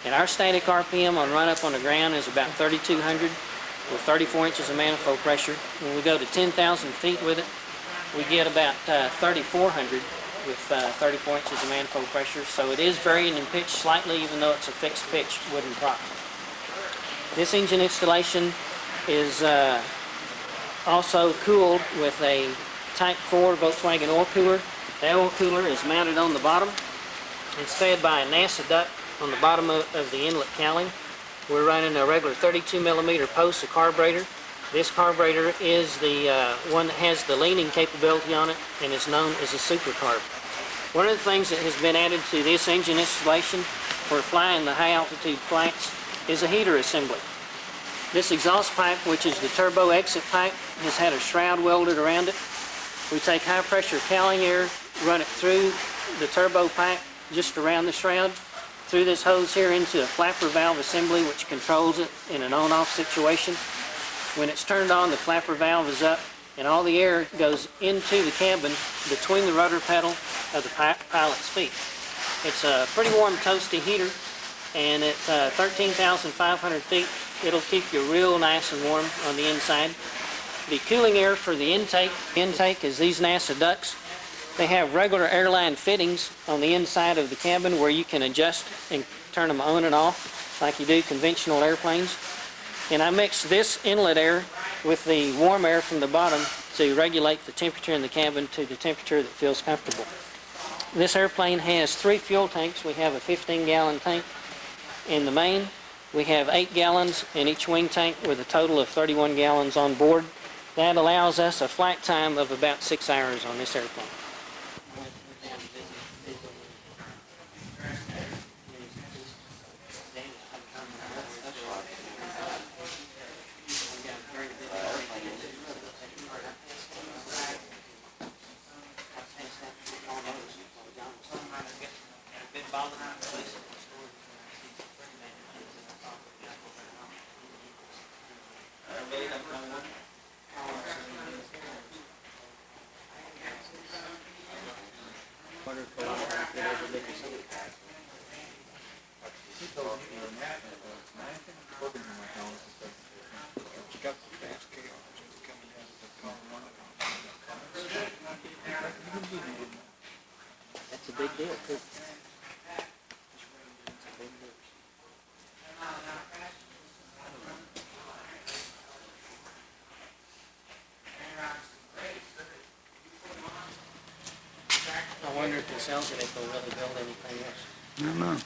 And our static RPM on run-up on the ground is about 3,200 with 34 inches of manifold pressure. When we go to 10,000 feet with it, we get about 3,400 with 34 inches of manifold pressure. So it is varying in pitch slightly, even though it's a fixed pitch wooden prop. This engine installation is also cooled with a Type 4 Volkswagen oil cooler. The oil cooler is mounted on the bottom. It's fed by a NASA duct on the bottom of the inlet cowling. We're running a regular 32 millimeter post, a carburetor. This carburetor is the one that has the leaning capability on it and is known as a super carb. One of the things that has been added to this engine installation for flying the high altitude flats is a heater assembly. This exhaust pipe, which is the turbo exit pipe, has had a shroud welded around it. We take high pressure cowling air, run it through the turbo pipe just around the shroud, through this hose here into a flapper valve assembly which controls it in an on-off situation. When it's turned on, the flapper valve is up and all the air goes into the cabin between the rudder pedal of the pilot's feet. It's a pretty warm, toasty heater, and at 13,500 feet, it'll keep you real nice and warm on the inside. The cooling air for the intake is these NASA ducts. They have regular airline fittings on the inside of the cabin where you can adjust and turn them on and off like you do conventional airplanes. And I mix this inlet air with the warm air from the bottom to regulate the temperature in the cabin to the temperature that feels comfortable. This airplane has 3 fuel tanks. We have a 15-gallon tank in the main. We have 8 gallons in each wing tank with a total of 31 gallons on board. That allows us a flight time of about 6 hours on this airplane. That's a big deal, too. I wonder if it sells it, if they'll really build anything else. I don't know.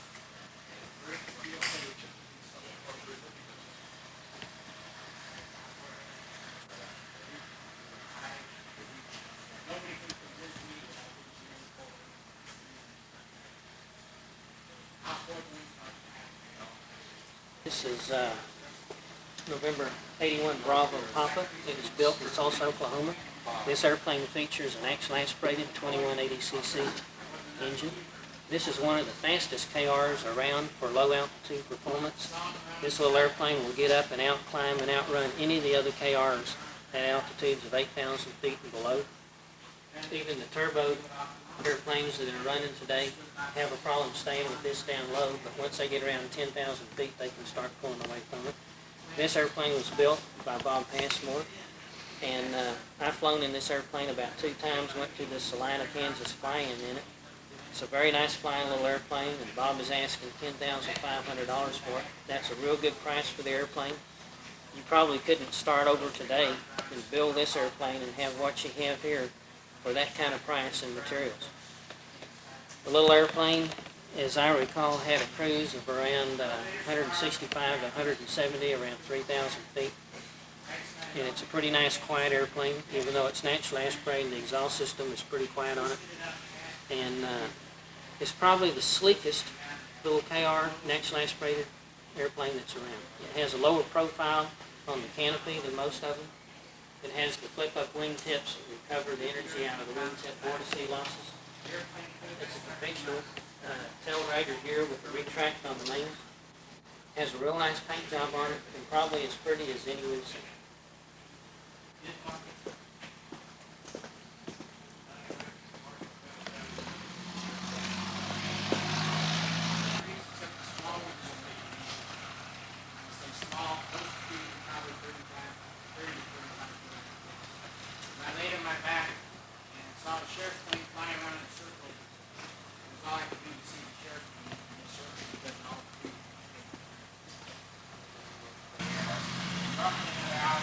This is November 81 Bravo Papa. It was built in Tulsa, Oklahoma. This airplane features an axial aspirated 2180cc engine. This is one of the fastest KRs around for low altitude performance. This little airplane will get up and out, climb and outrun any of the other KRs at altitudes of 8,000 feet and below. Even the turbo airplanes that are running today have a problem staying with this down low, but once they get around 10,000 feet, they can start pulling away from it. This airplane was built by Bob Passmore, and I've flown in this airplane about 2 times, went to the Salina, Kansas fly-in in it. It's a very nice flying little airplane, and Bob is asking $10,500 for it. That's a real good price for the airplane. You probably couldn't start over today and build this airplane and have what you have here for that kind of price and materials. The little airplane, as I recall, had a cruise of around 165 to 170, around 3,000 feet. And it's a pretty nice, quiet airplane, even though it's naturally aspirated. The exhaust system is pretty quiet on it. And it's probably the sleekest little KR naturally aspirated airplane that's around. It has a lower profile on the canopy than most of them. It has the flip-up wing tips that recover the energy out of the wingtip vortice losses. It's a conventional tail dragger here with a retract on the main. Has a real nice paint job on it and probably as pretty as any we've seen. I laid on my back and saw the sheriff's plane flying around in a circle. It was all I could do to see the sheriff's plane in a circle because of all the food. Roughly another hour.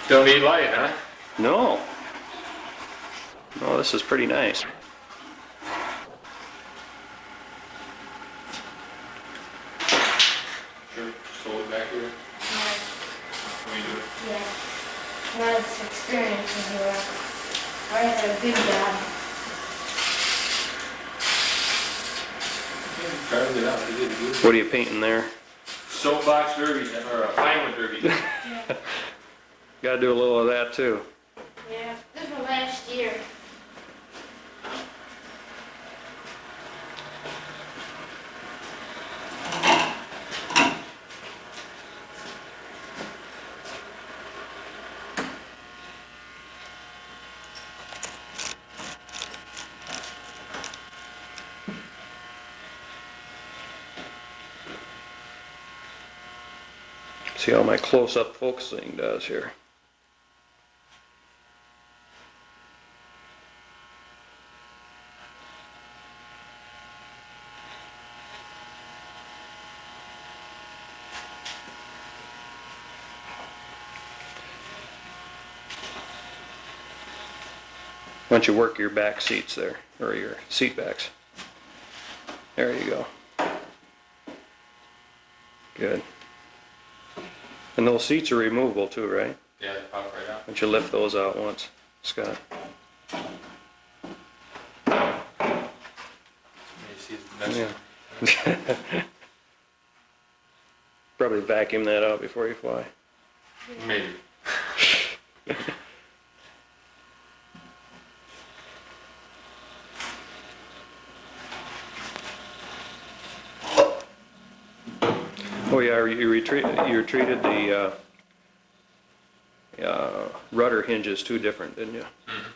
Don't need light, huh? No. No, this is pretty nice. Sure. Hold it back here. Let me do it. Yeah. That's experience in here. I had a good job. Carved it out. He did good. What are you painting there? Soapbox derby, or a plywood derby. Yeah. Got to do a little of that too. Yeah. This was last year. See how my close-up focusing does here. Why don't you work your back seats there, or your seat backs. There you go. Good. And those seats are removable too, right? Yeah, they pop right out. Why don't you lift those out once, Scott? You see the next Yeah. Probably vacuum that out before you fly. one? Maybe. Oh yeah, you retreated the rudder hinges too different, didn't you? Mm-hmm.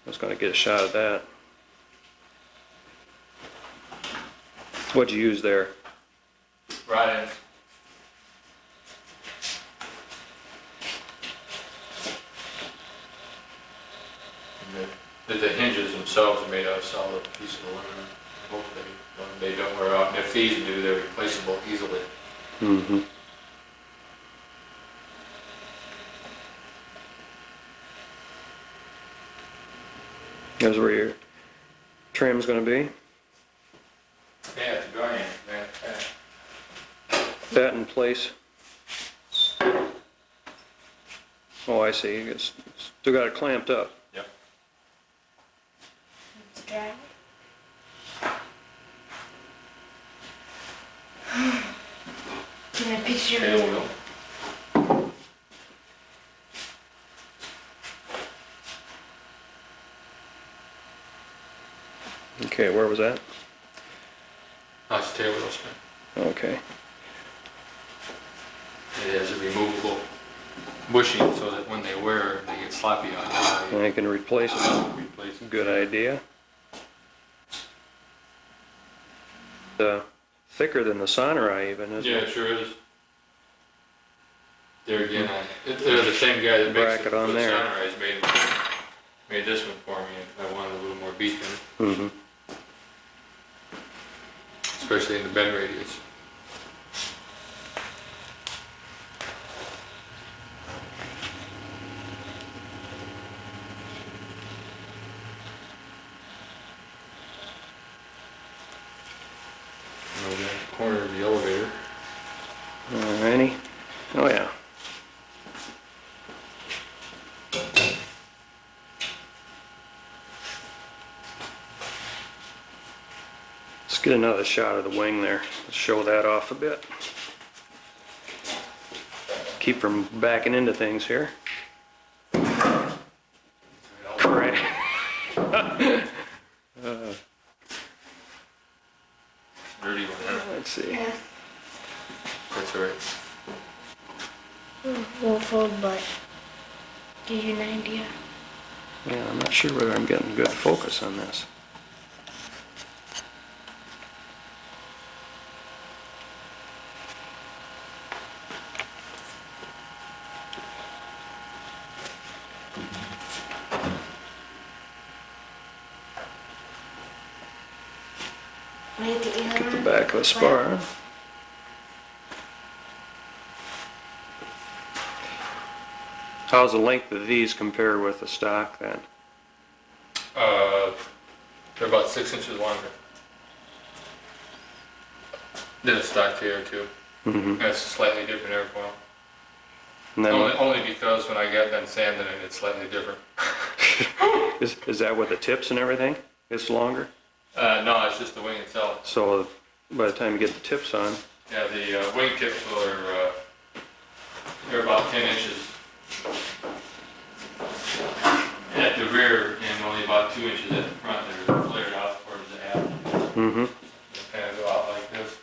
I was going to get a shot at that. What'd you use there? Rod ends. The hinges themselves are made out of solid piece of aluminum. Hopefully, when they don't wear out, and if these do, they're replaceable easily. Mm-hmm. That's where your trim's going to be? Yeah, it's a drawing. That in place? Oh, I see. It's still got it clamped up. Yep. Let's try it. Can I picture Tail it? wheel. Okay, where was that? That's tail wheel spin. Okay. It has a removable bushing so that when they wear, they get sloppy on you. I can replace it. Replace it. Good idea. Thicker than the Sonorai even, isn't Yeah, it? it sure is. There again, they're the same guy that makes Bracket on there. Sonorais made them. made this one for me, and I wanted a little more beef in it, Mm-hmm. especially in the bend radius. Over there in the corner of the elevator. Alrighty. Oh, yeah. Let's get another shot of the wing there. Let's show that off a bit. Keep from backing into things here. Correct. Dirty one, huh? Let's see. Yeah. That's all right. We'll fold, but give you an idea. Yeah, I'm not sure whether I'm getting good focus on this. Get the back of the spar. How's the length of these compare with the stock then? They're about 6 inches longer than a stock KR2. Mm-hmm. That's a slightly different airfoil. And then Only because when I got done sanding it, it's slightly different. is that with the tips and everything? It's longer? No, it's just the wing itself. So by the time you get the tips on, Yeah, the wing tips are they're about 10 inches at the rear and only about 2 inches at the front. They're flared out towards the aft. mm-hmm. They kind of go out like this.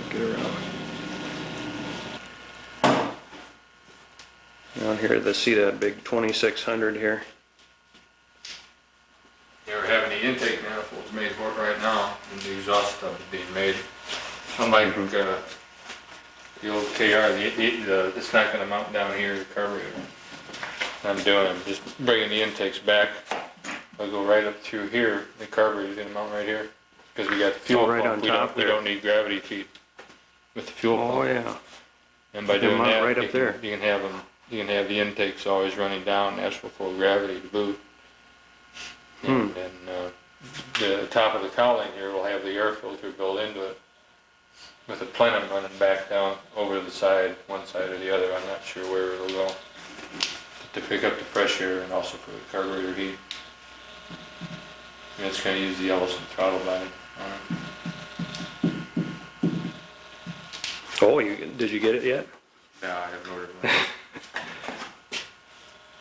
Get around. Down here, see that big 2600 here? Yeah, we're having the intake manifolds made for it right now, and the exhaust stuff is being made. Unlike the old KR, it's not going to mount down here, the carburetor. I'm just bringing the intakes back. I'll go right up through here. The carburetor's going to mount right here because we got the fuel right pump. on top We there. don't need gravity feed with the fuel pump. Oh yeah. And by They'll doing mount that, right up there. you can have them. You can have the intakes always running down, natural flow gravity to boot. And then the top of the cowling here will have the air filter built into it with a plenum running back down over the side, one side or the other. I'm not sure where it'll go. To pick up the fresh air and also for the carburetor heat. And it's going to use the Ellison throttle body on it. Oh, did you get it yet? No, I haven't ordered one.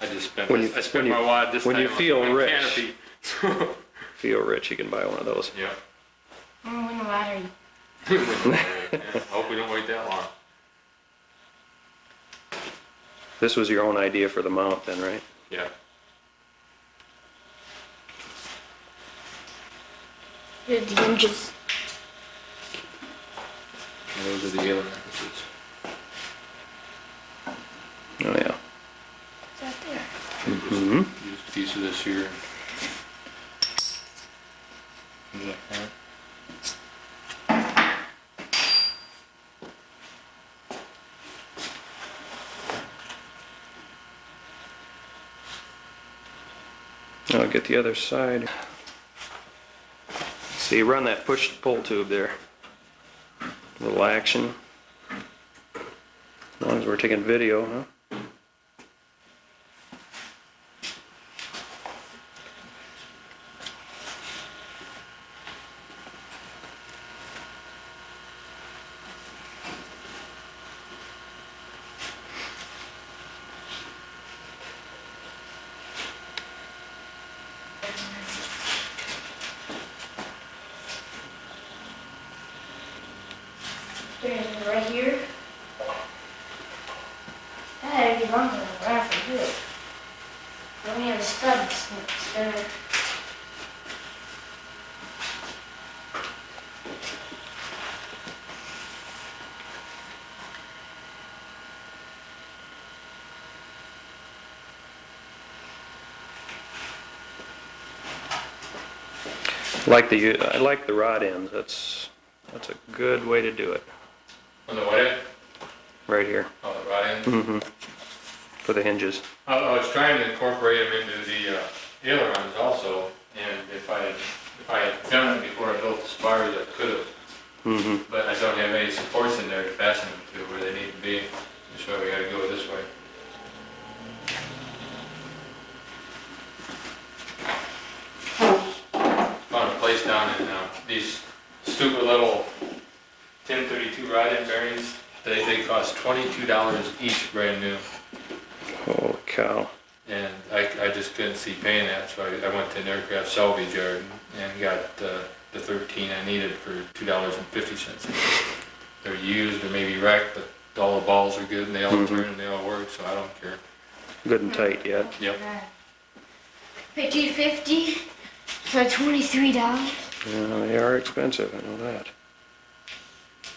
I just spent When I spent my wad this when time you on feel my rich. canopy. Feel rich, you can buy one of those. Yeah. When the battery. Yeah, hope we don't wait that long. This was your own idea for the mount then, right? Yeah. Here's the hinges. And those are the Diehl mattresses. Oh yeah. Is that there? Mm-hmm. Used a piece of this here. Yeah. I'll get the other side. See, run that push-pull tube there. A little action. As long as we're taking video, huh? Right here. That had to be longer than the raffle too. I only have a stub spinner. I like the rod ends. That's a good way to do it. On the what end? Right here. On the right end? Mm-hmm. For the hinges. I was trying to incorporate them into the ailerons also, and if I had done it before I built the spars, I could have. Mm-hmm. But I don't have any supports in there to fasten them to where they need to be, so we gotta go this way. Found a place down in these stupid little 1032 rod end bearings. They cost $22 each brand new. Holy cow. And I just couldn't see paying that, so I went to an aircraft salvage yard and got the 13 I needed for $2.50. They're used or maybe wrecked, but all the balls are good and they all turn and they all work, so I don't care. Good and tight yet. Yep. $15.50 for $23. Yeah, they are expensive, I know that.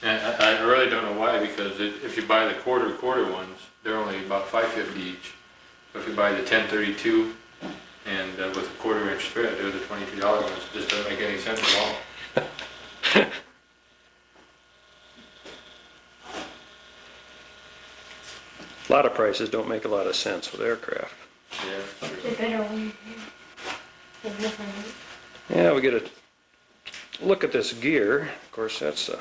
And I really don't know why, because if you buy the quarter ones, they're only about $5.50 each. So if you buy the 1032 and with a 1/4 inch thread, they're the $22 ones. It just doesn't make any sense at all. A lot of prices don't make a lot of sense with aircraft. Yeah. The better one. Yeah, we get a look at this gear. Of course, that's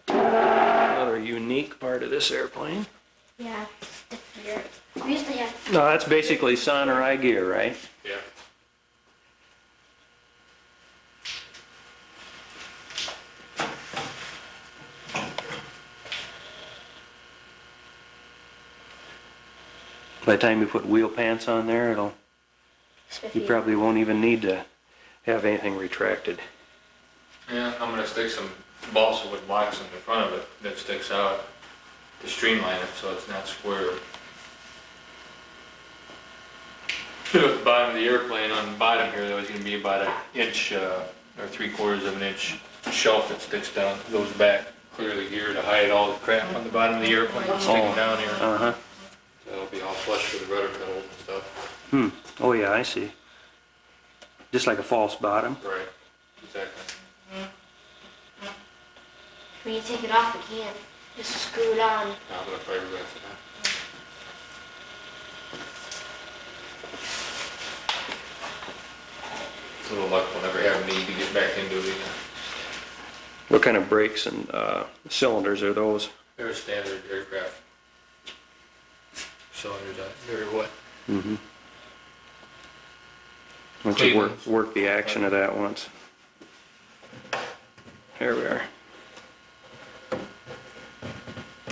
another unique part of this airplane. Yeah, we used to have. No, that's basically Sonorai gear, right? Yeah. By the time you put wheel pants on there, you probably won't even need to have anything retracted. Yeah, I'm gonna stick some balsa wood blocks in the front of it that sticks out to streamline it so it's not square. At the bottom of the airplane, on the bottom here, there was gonna be about an inch or 3/4 of an inch shelf that sticks down, goes back clearly here to hide all the crap on the bottom of the airplane sticking down here. Uh-huh. So it'll be all flush with the rudder pedals and stuff. Hmm. Oh, yeah, I see. Just like a false bottom. Right, exactly. When you take it off, you can't just screw it on. Now I'm gonna fiberglass it now. It's a little luck we'll never have a need to get back into it again. What kind of brakes and cylinders are those? They're standard aircraft cylinders. They're what? Mm-hmm. Why don't you work the action of that once. There we are.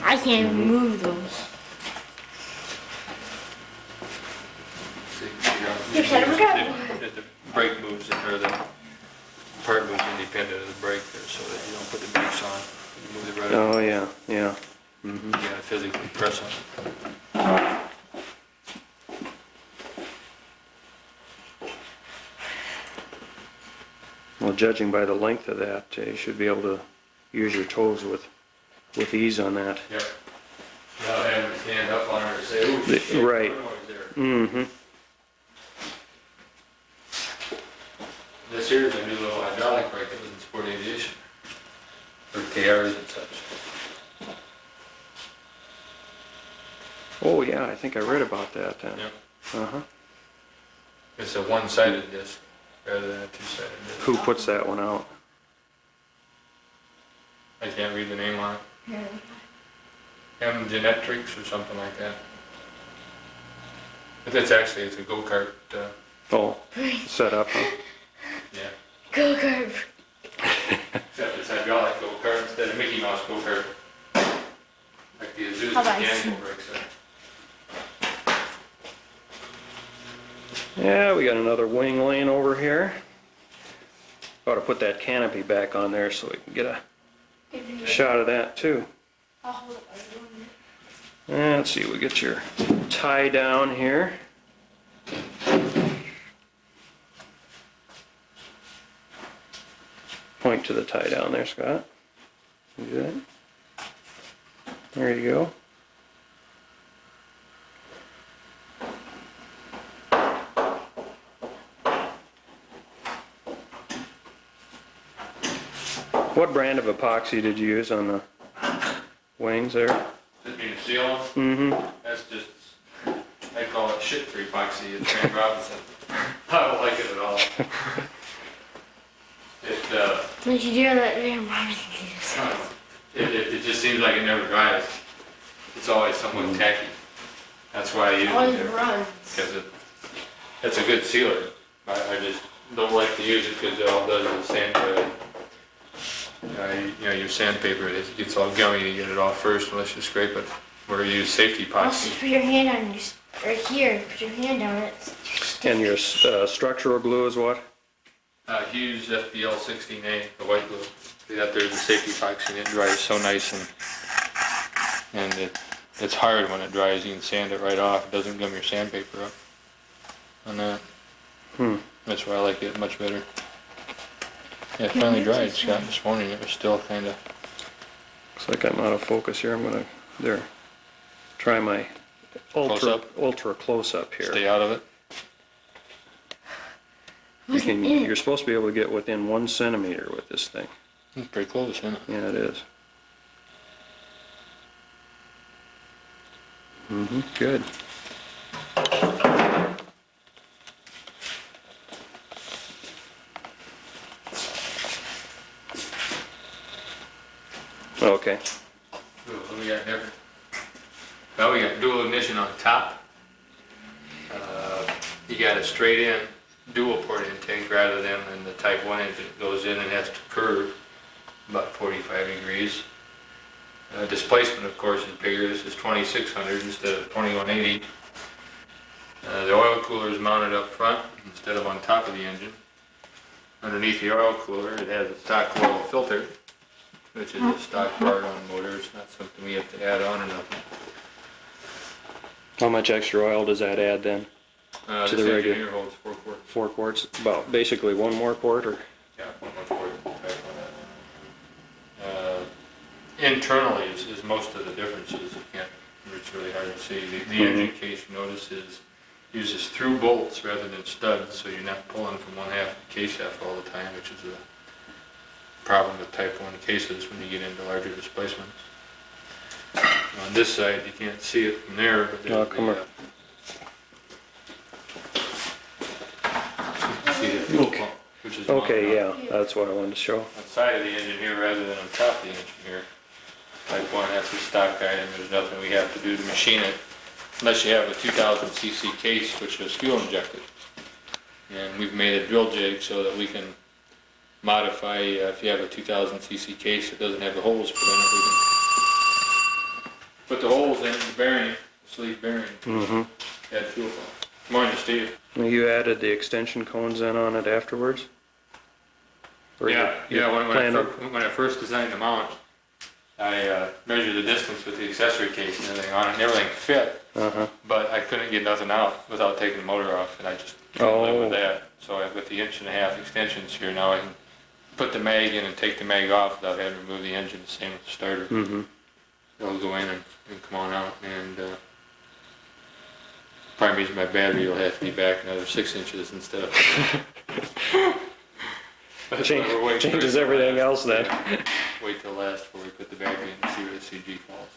I can't even move those. You said it The brake moves in, or the part moves independent of the brake there, so that you don't put the brakes on. You move the rudder. Oh, yeah, yeah. Mm-hmm. You gotta physically press on it. Well, judging by the length of that, you should be able to use your toes with ease on that. Yep. Without having to stand up on her to say, "Ooh, shit, right. what noise there?" Mm-hmm. This here is a new little hydraulic brake that was in sport aviation, for KRs and such. Oh, yeah, I think I read about that then. Yep. Uh-huh. It's a one-sided disc rather than a two-sided disc. Who puts that one out? I can't read the name on it. Genetics or something like that. But it's a go-kart, Oh, set up, huh? yeah. Go-kart. Except it's hydraulic go-kart instead of Mickey Mouse go-kart. Like the Azusa How about mechanical brakes are. Yeah, we got another wing laying over here. Ought to put that canopy back on there so we can get a shot of that too. I'll hold it. Let's see, we get your tie down here. Point to the tie down there, Scott. You do that. There you go. What brand of epoxy did you use on the wings there? This being steel, Mm-hmm. that's just, I call it shit for epoxy at Frank Robinson. I don't like it at all. Did you do that damn It just seems like it never dries. It's always somewhat tacky. That's why I use Always it there. runs. Because it's a good sealer. I just don't like to use it because it all does is sand. Your sandpaper, it gets all gummy. You get it off first unless you scrape it. Or you use safety Also, epoxy. put your hand on your, right here, put your hand on it. And your structural glue is what? Hughes FBL 16A, the white glue. See that there's a safety epoxy and it dries so nice and it's hard when it dries. You can sand it right off. It doesn't gum your sandpaper up on that. That's why I like it much better. Yeah, it finally dried, Scott, this morning. It was still kind of... Looks like I'm out of focus here. I'm gonna, there, try my ultra close-up here. Stay out of it. You're supposed to be able to get within 1 centimeter with this thing. It's pretty close, isn't it? Yeah, it is. Mm-hmm, good. Okay. What do we got different? Well, we got dual ignition on top. You got a straight in dual port intake rather than in the Type 1 engine. It goes in and has to curve about 45 degrees. Displacement, of course, is bigger. This is 2600 instead of 2180. The oil cooler is mounted up front instead of on top of the engine. Underneath the oil cooler, it has a stock oil filter, which is a stock part on the motor. It's not something we have to add on or nothing. How much extra oil does that add then? This To the engine regular- here holds 4 quarts. 4 quarts? About basically 1 more quart, or? Yeah, 1 more quart. Back on that. Internally is most of the differences. You can't, it's really hard to see. The engine case, you notice, uses through bolts rather than studs, so you're not pulling from one half of the case half all the time, which is a problem with Type 1 cases when you get into larger displacements. On this side, you can't see it from there, but there's see the fuel pump, which is Okay, yeah, that's what I wanted to show. on the side of the engine here rather than on top of the engine here. Type 1, that's a stock item. There's nothing we have to do to machine it unless you have a 2000 cc case, which is fuel injected. And we've made a drill jig so that we can modify, if you have a 2000 cc case that doesn't have the holes put in it, we can put the holes in the bearing, sleeve bearing, add fuel pump. Morning, Steve. You added the extension cones in on it afterwards? Or Yeah, you planned on- when I first designed the mount, I measured the distance with the accessory case and everything on it, and everything fit, but I couldn't get nothing out without taking the motor off, and I just couldn't live with that. So with the 1.5 inch extensions here now, I can put the mag in and take the mag off without having to remove the engine, the same with the starter. It'll go in and come on out, and probably means my battery will have to be back another 6 inches instead of... Changes everything else then. Wait till last before we put the battery in and see where the CG falls.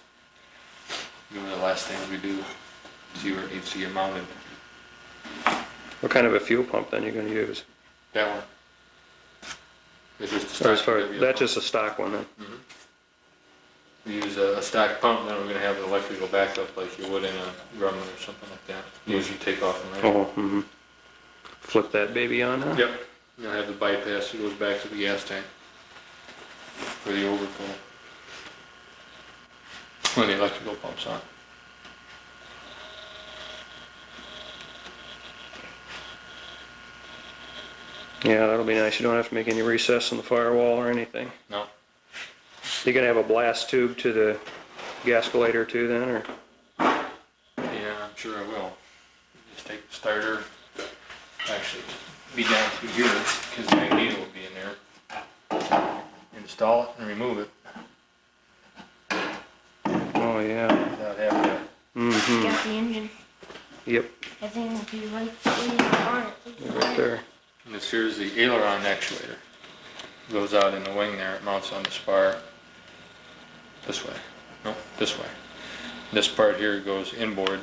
One of the last things we do, see where it needs to get mounted. What kind of a fuel pump then you're going to use? That one. It's just a Or as stock far, WL that's pump. just a stock one then? We use a stock pump, then we're going to have an electrical backup like you would in a Grumman or something like that. Usually take off and run. Flip that baby on, huh? Yep. You'll have the bypass that goes back to the gas tank for the overflow when the electrical pump's on. Yeah, that'll be nice. You don't have to make any recess in the firewall or anything. No. You gonna have a blast tube to the gascolator too then, or? Yeah, I'm sure I will. Just take the starter, actually be down through here because the magneto will be in there. Install it and remove it Oh yeah. without having to. Got the engine. Yep, I think if you like on it. right there. And this here's the aileron actuator. goes out in the wing there, it mounts on the spar. This way, no, this way. This part here goes inboard,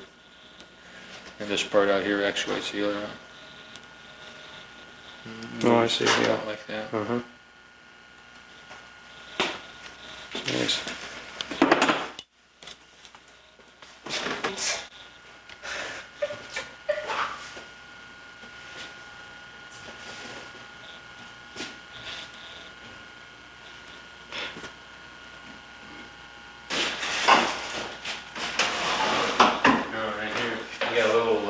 and this part out here actuates the aileron. Oh, I see, yeah. Like that. Uh-huh. Nice. Right here, we got a little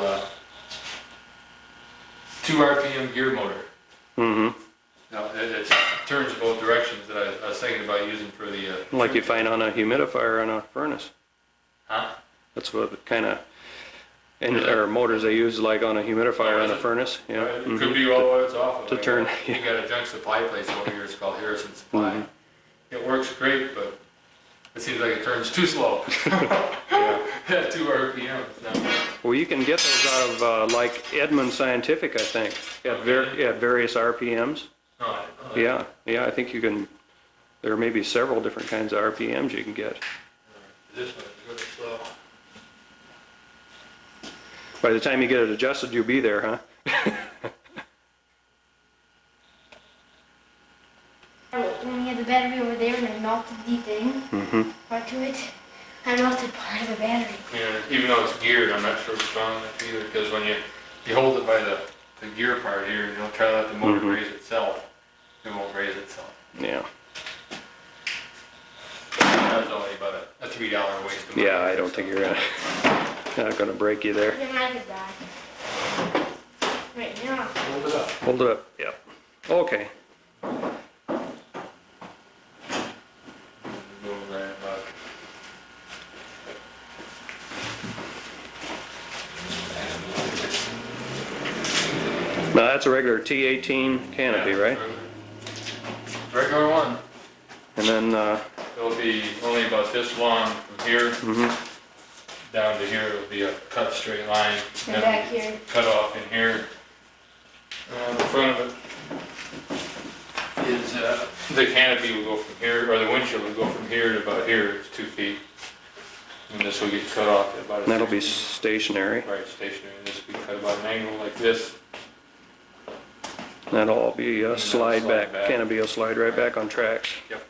2 RPM gear motor. Mm-hmm. Now, it turns both directions that I was thinking about using for the... Like you find on a humidifier on a furnace. Huh? That's what kind of, or motors they use like on a humidifier on a furnace, yeah. It could be all what it's off of. To turn, You got a junk supply place over here, it's called Harrison Supply. It works great, but it seems like it turns too slow. At 2 RPMs now. Well, you can get those out of like Edmund Scientific, I think, at various RPMs. Oh, Yeah, I think you can, there may be several different kinds of RPMs you can get. This one's really slow. By the time you get it adjusted, you'll be there, huh? When we had the battery over there and I melted the thing onto it, I melted part of the battery. Yeah, even though it's geared, I'm not sure it's strong enough either, because when you hold it by the gear part here, and you'll try to let the motor raise itself, it won't raise itself. Yeah. That's only about a $3 waste of money. Yeah, I don't think you're not gonna break you there. Then I could die. Right now. Hold it up. Hold it up, yeah. Okay. Go right about. Now that's a regular T18 canopy, right? Regular one. And then, It'll be only about this long from here down to here. It'll be a cut straight line. And back here. Cut off in here. The front of it is the canopy will go from here, or the windshield will go from here to about here. It's 2 feet. And this will get cut off at about a that'll be 16. stationary. Right, stationary. This will be cut about an angle like this. That'll all be slide back. back. Canopy will slide right back on tracks. Yep.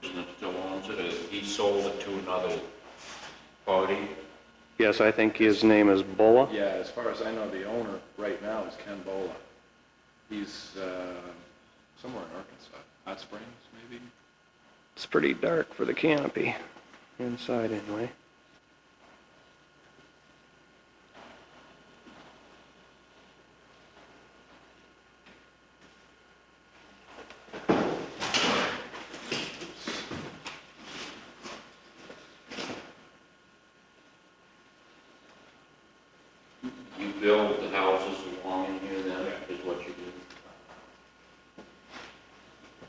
That still owns it, he sold it to another party. Yes, I think his name is Bulla. Yeah, as far as I know, the owner right now is Ken Bola. He's somewhere in Arkansas, Hot Springs maybe? It's pretty dark for the canopy, inside anyway. You build the houses along in here then, is what you do?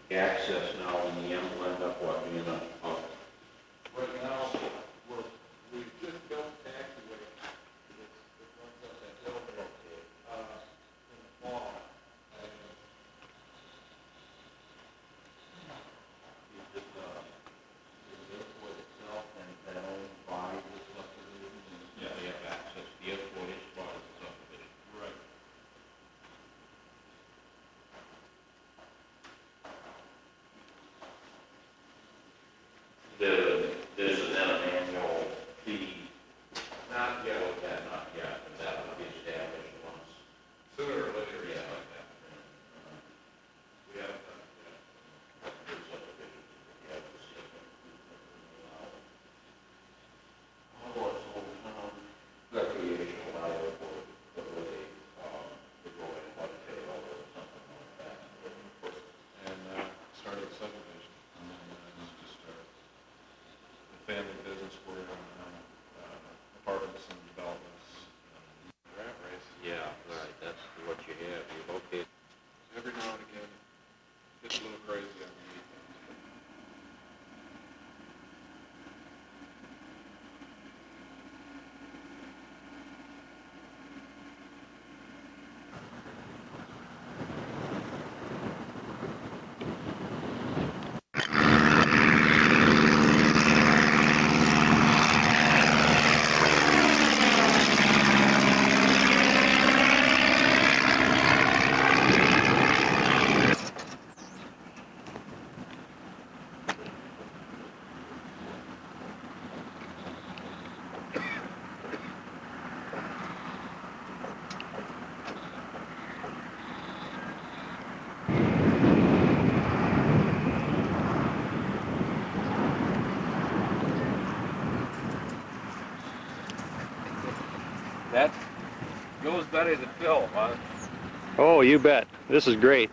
The access now in the end will end up what, being a Right now, we just built taxiway. It runs up that hill there, in the fall. the airport itself and that owned by the subdivision, and they have access, the airport is part of the subdivision. Right. There's then an annual fee, not yet with that, not yet, but that will be established once. Sooner or later, Yeah. like that. We haven't done it yet. There's subdivisions, you have to see them. Oh, it's old town recreational airport, but where they go in what tail or something like that. And started a subdivision. And then it's just a family business where apartments and developments. Rat race? Yeah, right, that's what you have, you locate. crazy underneath them. That goes better than film, huh? Oh, you bet. This is great.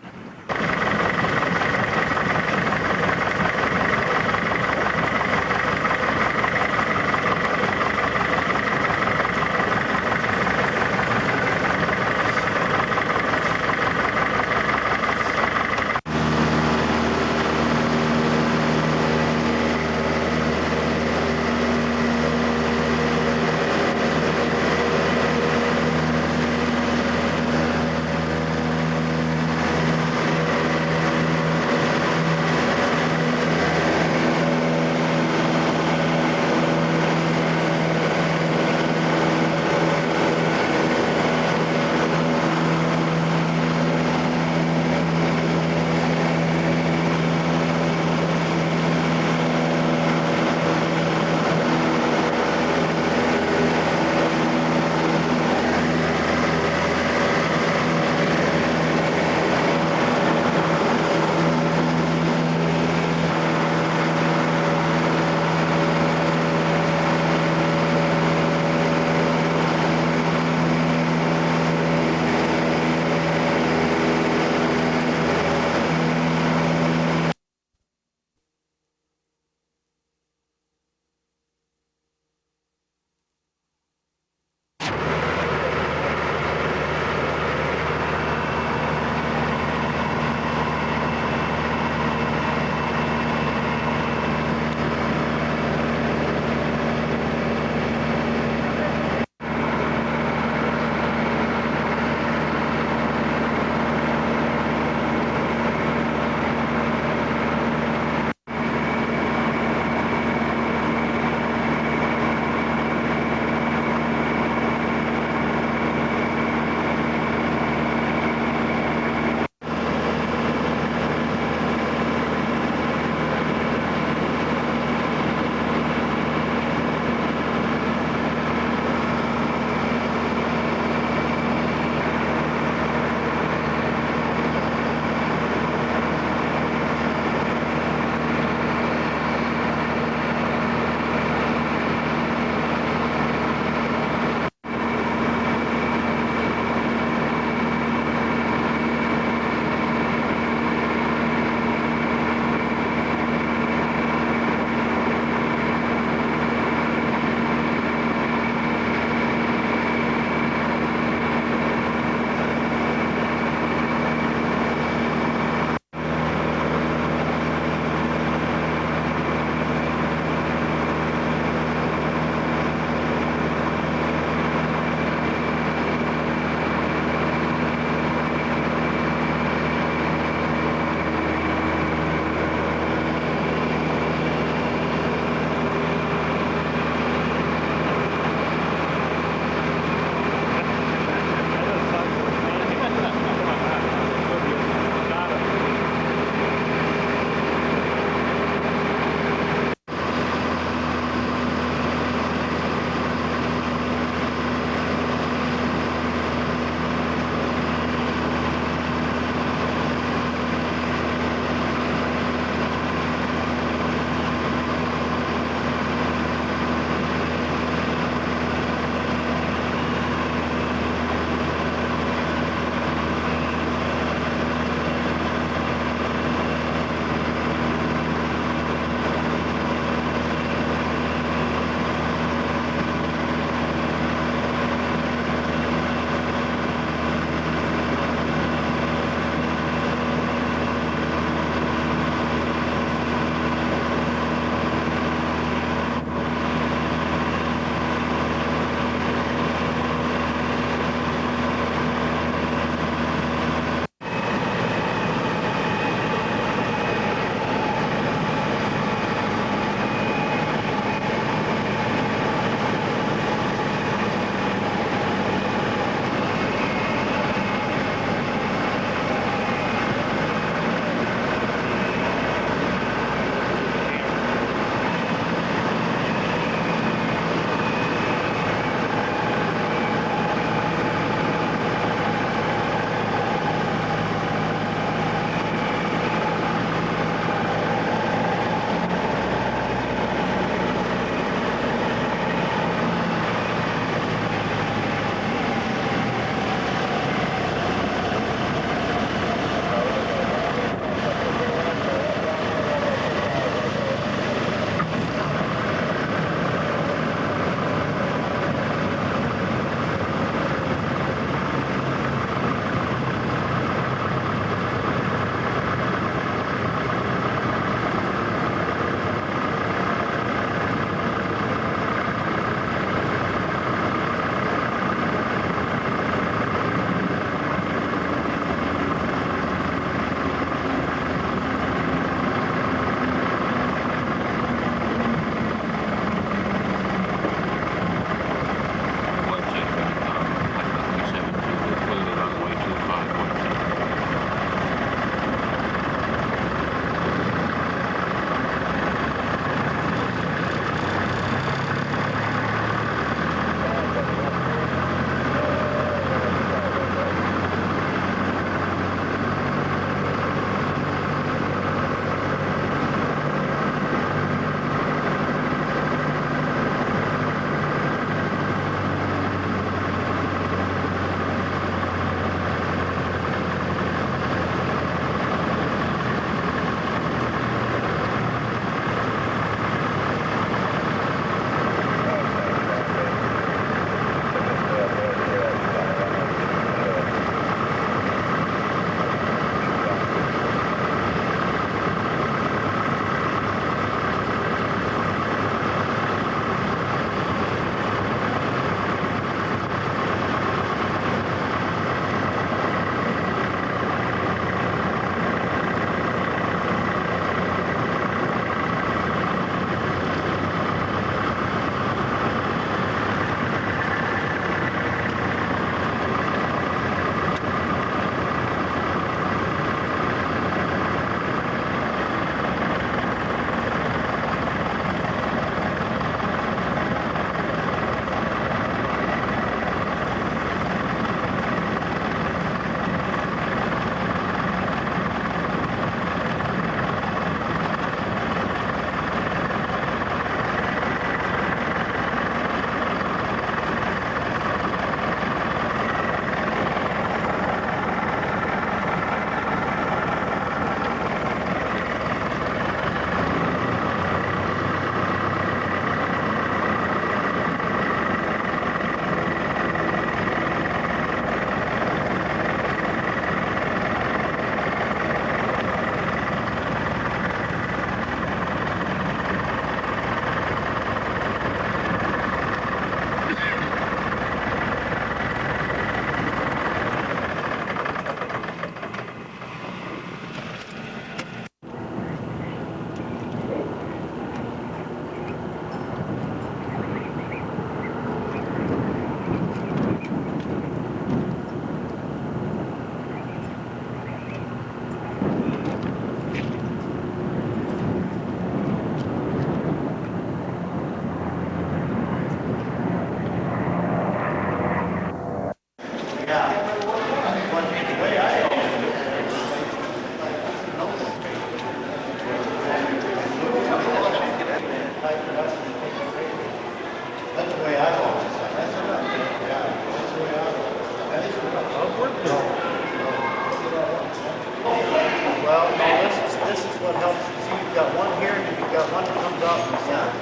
helps, see, you've got one here and you've got one that comes out from the side.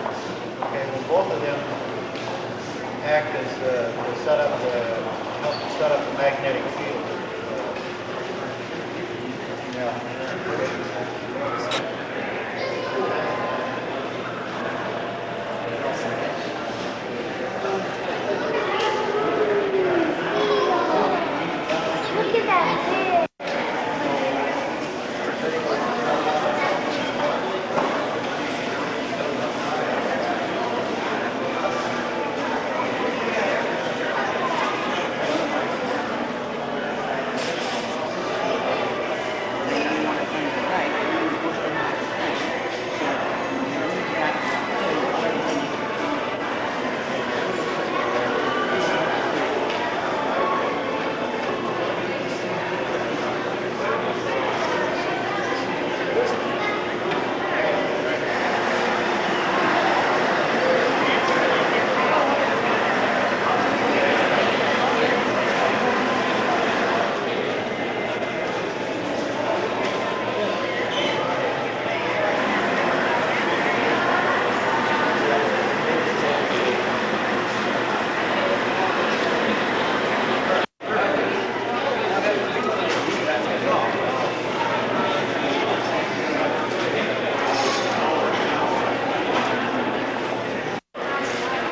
Okay, well, both of them act as to set up help set up the magnetic field. Look at that.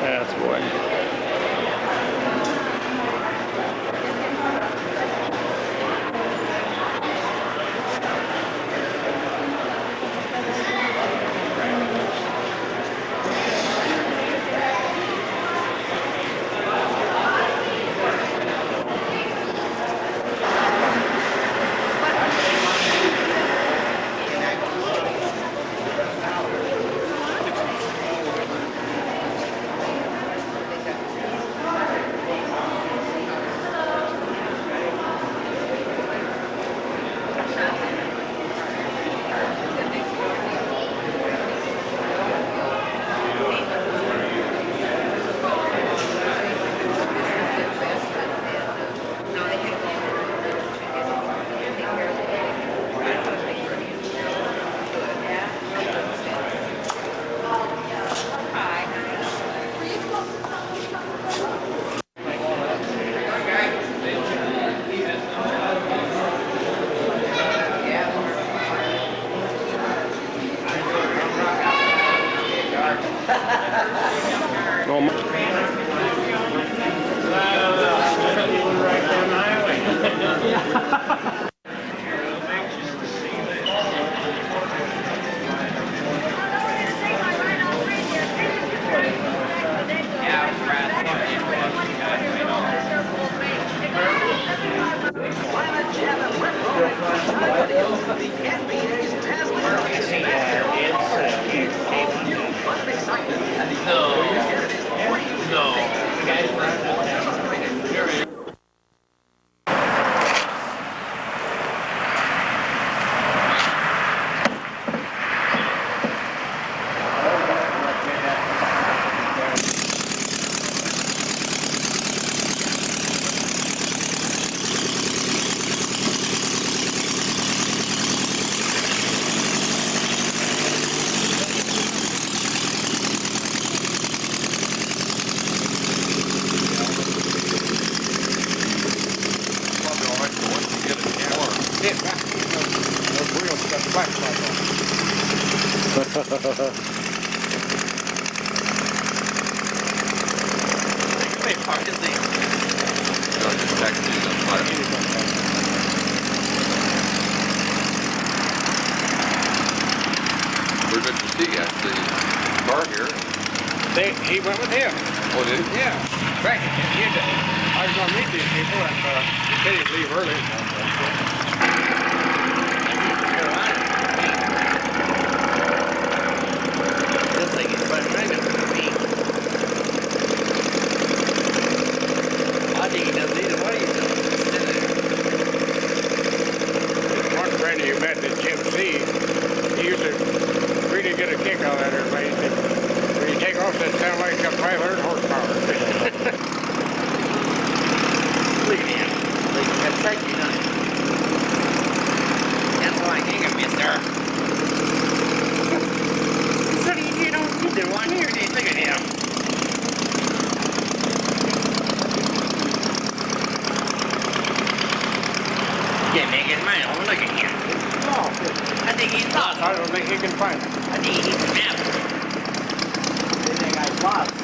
That's boy. Where did you see the car here? He went with him. Oh, did he? Yeah. In fact, I was going to meet these people and he said he'd leave early. This thing is running right up to me. I think he does either way. One friend you met at Jim C, he used to really get a kick out of that everybody. When you take off, that sound like a 500 horsepower. Look at him. Look at that turkey, huh? That's why I think I missed her. he can find it. I think he needs a map. Anything I lost.